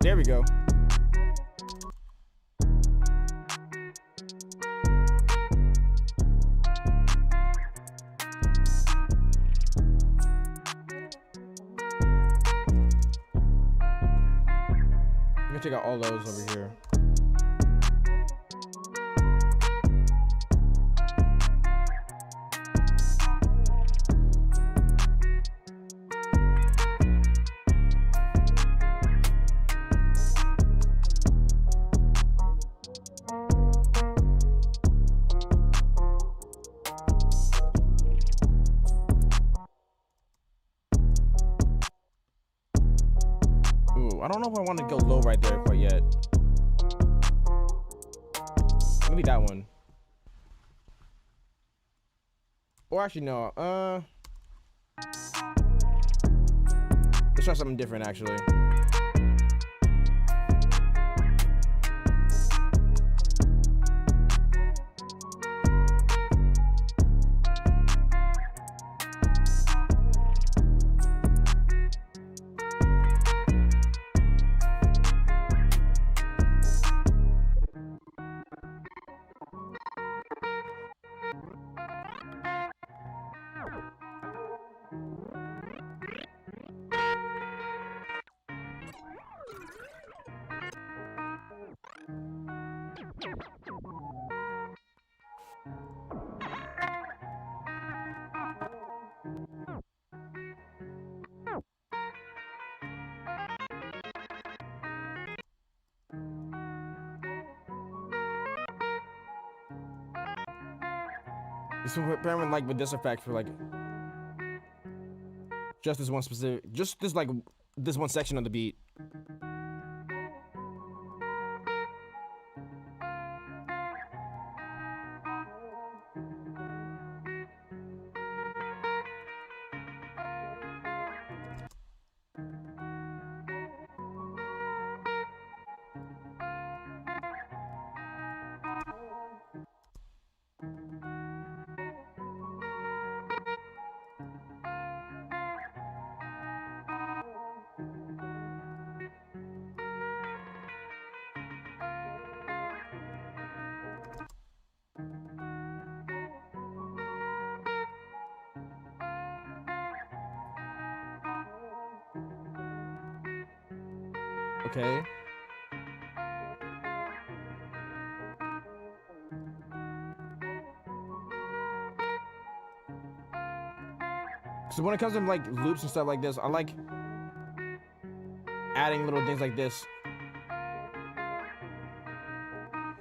There we go. I'm gonna take out all those over here. I don't know if I want to go low right there quite yet. maybe that one. Or actually, no. Let's try something different, actually. This will experiment like with this effect for like just this one specific, just this like this one section of the beat. Okay. So when it comes to like loops and stuff like this, I like adding little things like this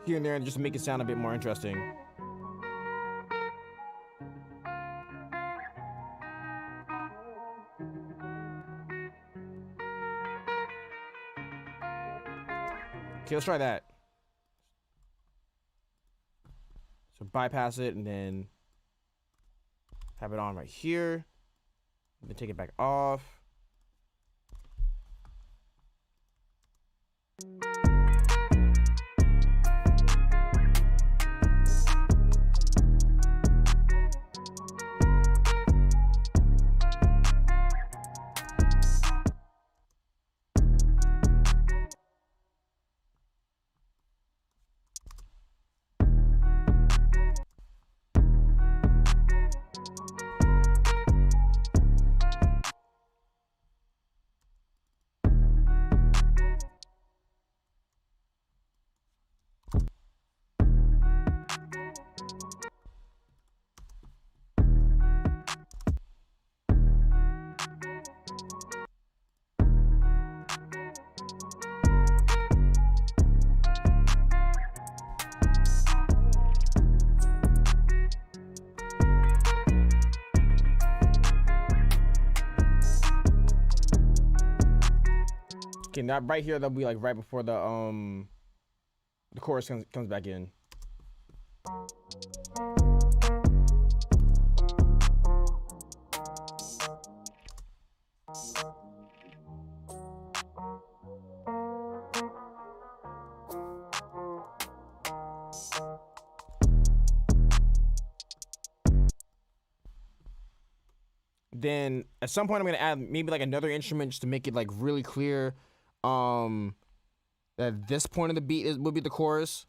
here and there and just to make it sound a bit more interesting. Okay, let's try that. So bypass it and then have it on right here. And then take it back off. Okay, now right here, that'll be like right before the chorus comes back in. Then at some point I'm gonna add maybe like another instrument just to make it like really clear that this point of the beat would be the chorus.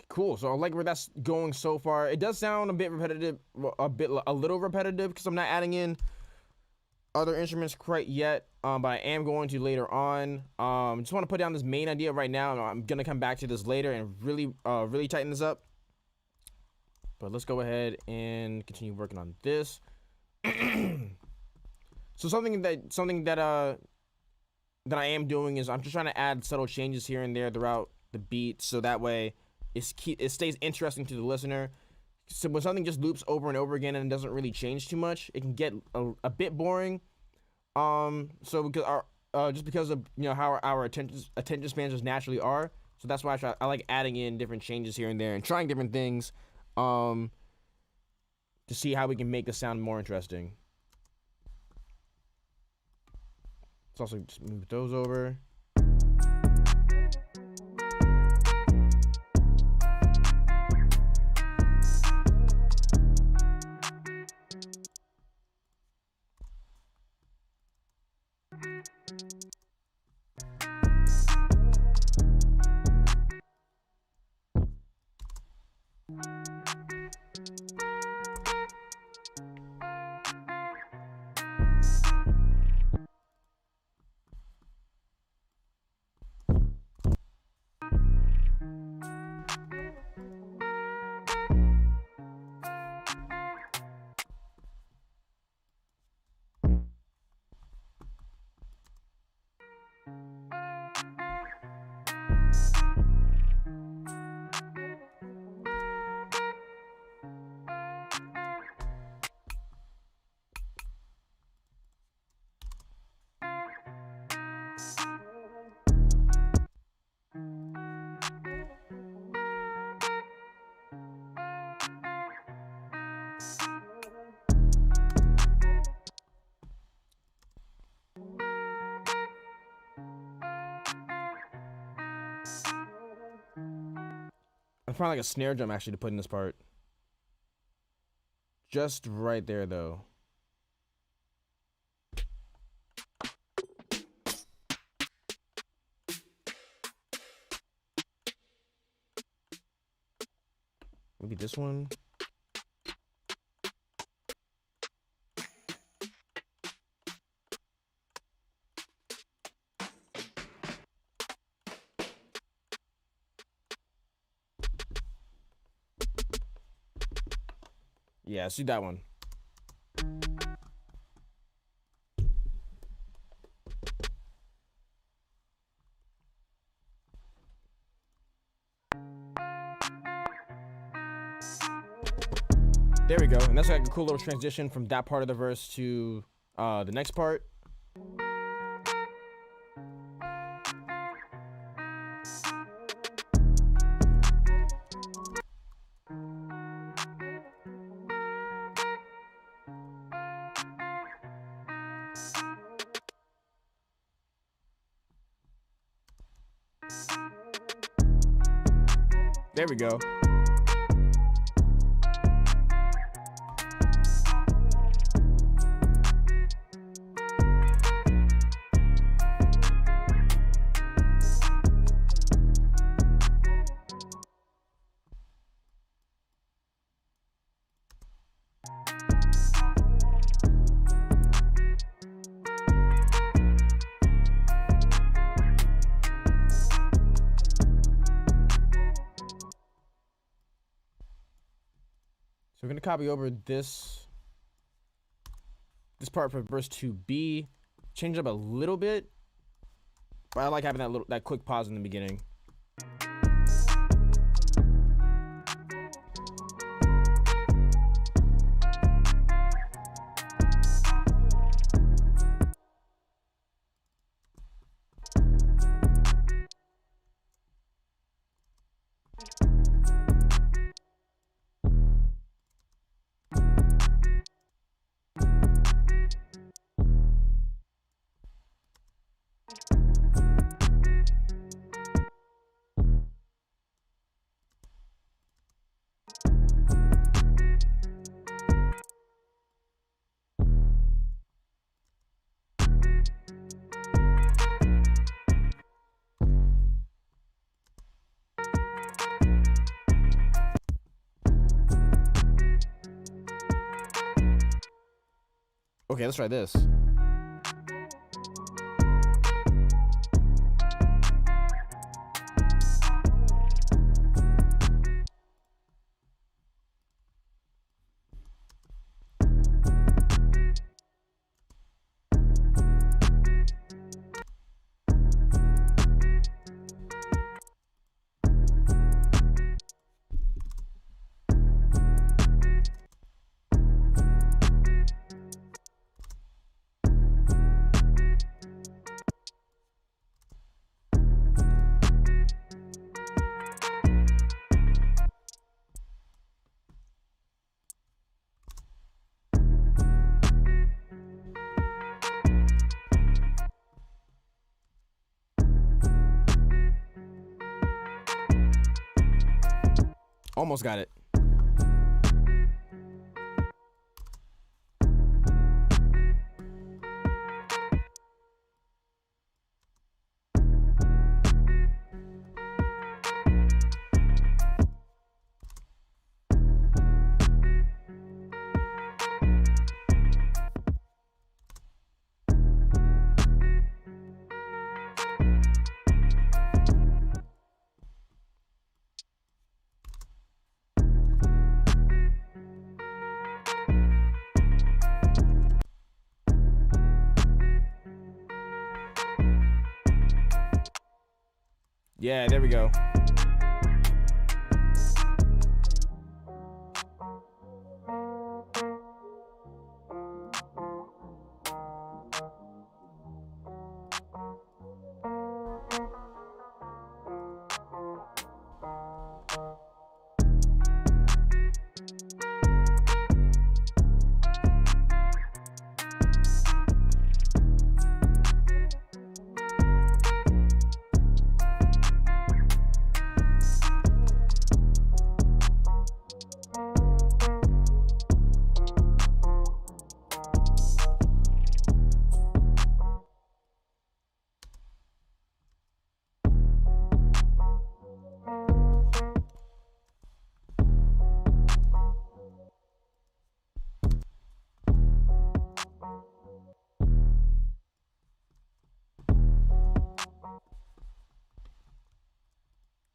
Cool. So I like where that's going so far. It does sound a bit repetitive, a little repetitive because I'm not adding in other instruments quite yet, but I am going to later on. Just want to put down this main idea right now. I'm gonna come back to this later and really tighten this up. But let's go ahead and continue working on this. So something that I am doing is I'm just trying to add subtle changes here and there throughout the beat, so that way it stays interesting to the listener. So when something just loops over and over again and doesn't really change too much, it can get a bit boring. So because just because of how our attention spans just naturally are, so that's why I like adding in different changes here and there and trying different things, to see how we can make the sound more interesting. Let's also just move those over. I found like a snare drum actually to put in this part. Just right there though. Maybe this one. Yeah, let's do that one. There we go. And that's like a cool little transition from that part of the verse to the next part. There we go. So we're gonna copy over this part for verse 2B, change it up a little bit, but I like having that quick pause in the beginning. Okay, let's try this. Almost got it. Yeah, there we go.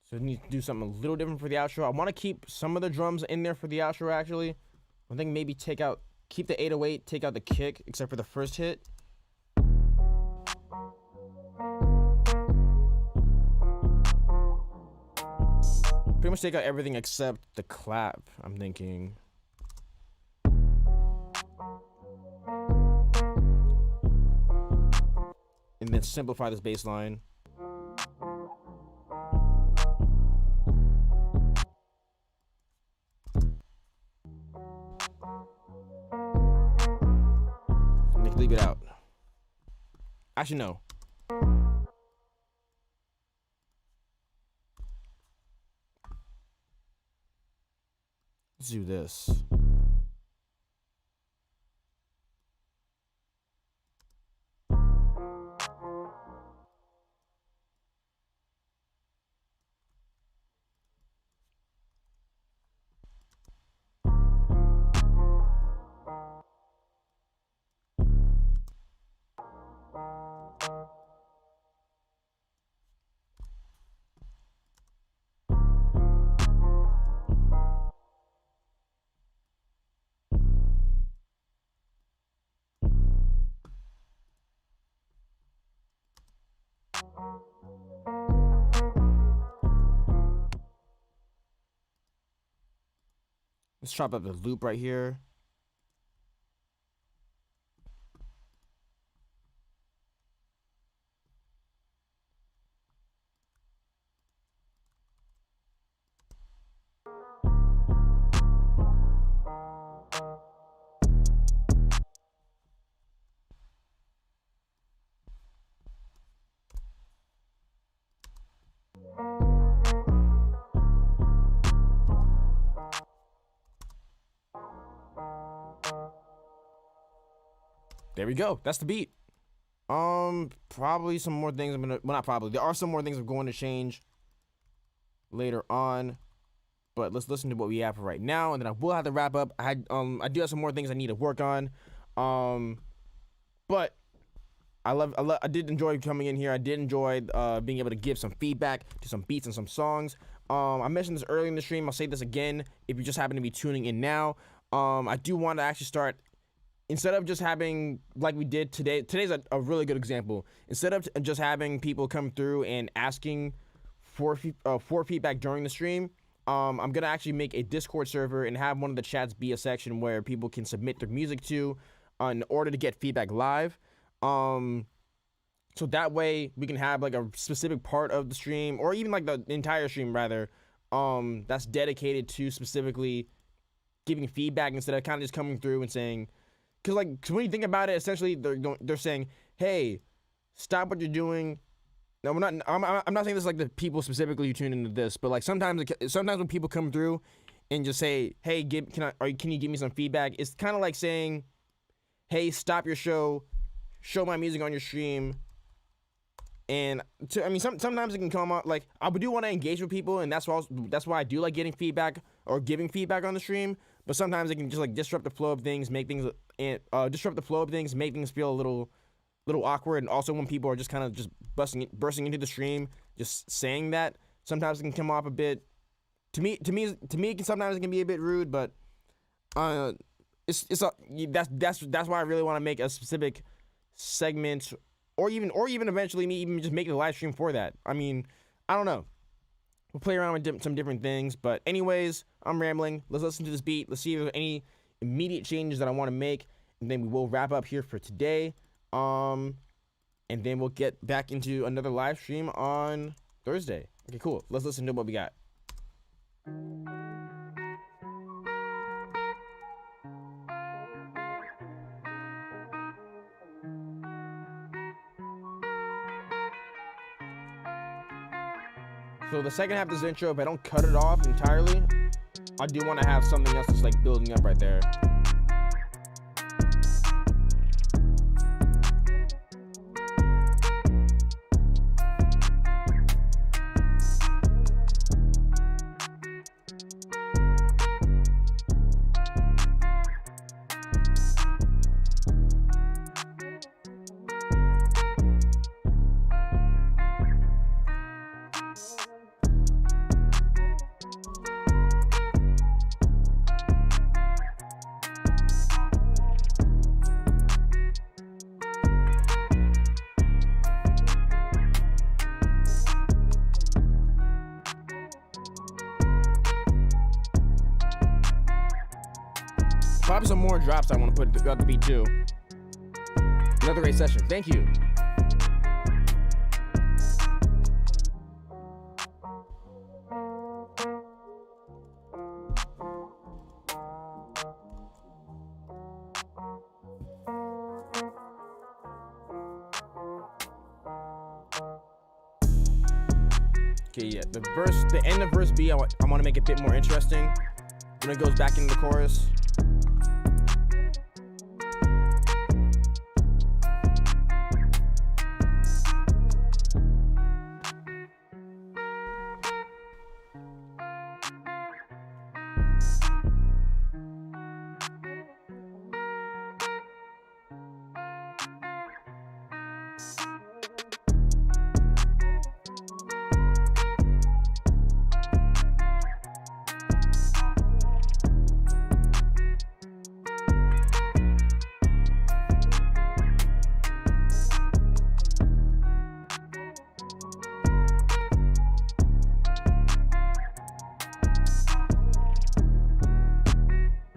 So I need to do something a little different for the outro. I want to keep some of the drums in there for the outro, actually. I think maybe keep the 808, take out the kick, except for the first hit. Pretty much take out everything except the clap, I'm thinking. And then simplify this bass line. Leave it out. Actually, no. Let's do this. Let's chop up the loop right here. There we go. That's the beat. Probably some more things I'm gonna, well, not probably. There are some more things I'm going to change later on, but let's listen to what we have for right now, and then I will have to wrap up. I do have some more things I need to work on. But I did enjoy coming in here. I did enjoy being able to give some feedback to some beats and some songs. I mentioned this earlier in the stream. I'll say this again if you just happen to be tuning in now. I do want to actually start, instead of just having, like we did today, today's a really good example. Instead of just having people come through and asking for feedback during the stream, I'm going to actually make a Discord server and have one of the chats be a section where people can submit their music to in order to get feedback live. So that way we can have like a specific part of the stream, or even like the entire stream rather, that's dedicated to specifically giving feedback instead of kind of just coming through and saying, cause when you think about it, essentially they're saying, hey, stop what you're doing, No, I'm not saying this like the people specifically who tune into this, but like sometimes when people come through and just say, "Hey, can you give me some feedback?" It's kind of like saying, "Hey, stop your show, show my music on your stream." And sometimes it can come out like I do want to engage with people, and that's why I do like getting feedback or giving feedback on the stream. But sometimes it can just like disrupt the flow of things, make things feel a little awkward. And also when people are just kind of just bursting into the stream, just saying that, sometimes it can come off a bit. To me, sometimes it can be a bit rude. But that's why I really want to make a specific segment. Or even eventually me even just making a live stream for that. I mean, I don't know. We'll play around with some different things. But anyways, I'm rambling. Let's listen to this beat. Let's see if there's any immediate changes that I want to make. And then we will wrap up here for today. And then we'll get back into another live stream on Thursday. Okay, cool. Let's listen to what we got. So the second half of this intro, if I don't cut it off entirely, I do want to have something else that's like building up right there. Probably some more drops I want to put throughout the beat too. Another great session. Thank you. Okay, yeah, the end of verse B, I want to make it a bit more interesting when it goes back into the chorus.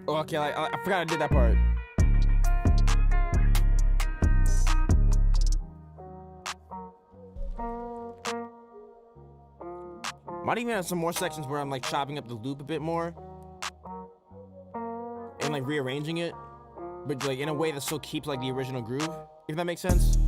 Oh, okay, I forgot I did that part. Might even have some more sections where I'm like chopping up the loop a bit more and like rearranging it, but like in a way that still keeps like the original groove, if that makes sense.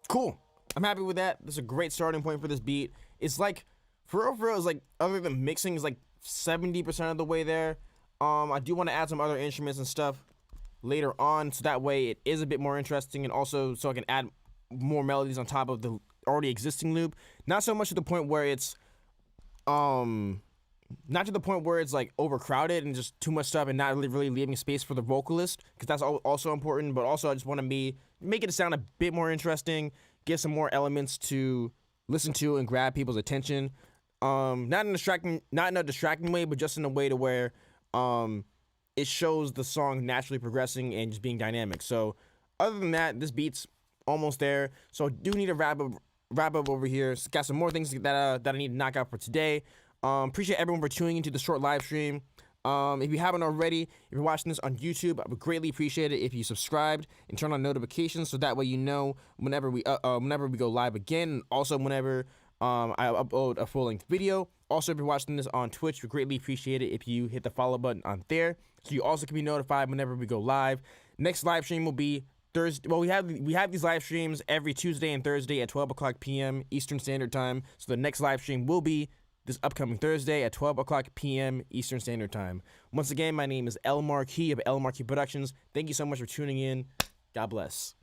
Cool. I'm happy with that. That's a great starting point for this beat. It's like, for real, it's like, other than mixing, is like 70% of the way there. I do want to add some other instruments and stuff later on, so that way it is a bit more interesting, and also so I can add more melodies on top of the already existing loop. Not so much to the point where it's, not to the point where it's like overcrowded and just too much stuff and not really leaving space for the vocalist, because that's also important. But also I just want to make it sound a bit more interesting, get some more elements to listen to and grab people's attention. Not in a distracting way, but just in a way to where it shows the song naturally progressing and just being dynamic. So other than that, this beat's almost there. So I do need to wrap up wrap up over here. Got some more things that I need to knock out for today. Appreciate everyone for tuning into the short live stream. If you haven't already, if you're watching this on YouTube, I would greatly appreciate it if you subscribed and turn on notifications so that way you know whenever we go live again, and also whenever I upload a full-length video. Also, if you're watching this on Twitch, we greatly appreciate it if you hit the follow button on there, so you also can be notified whenever we go live. Next live stream will be Thursday. Well, we have these live streams every Tuesday and Thursday at 12 o'clock p.m. Eastern Standard Time. So the next live stream will be this upcoming Thursday at 12 o'clock p.m. Eastern Standard Time. Once again, my name is El Marquis of El Marquis Productions. Thank you so much for tuning in. God bless.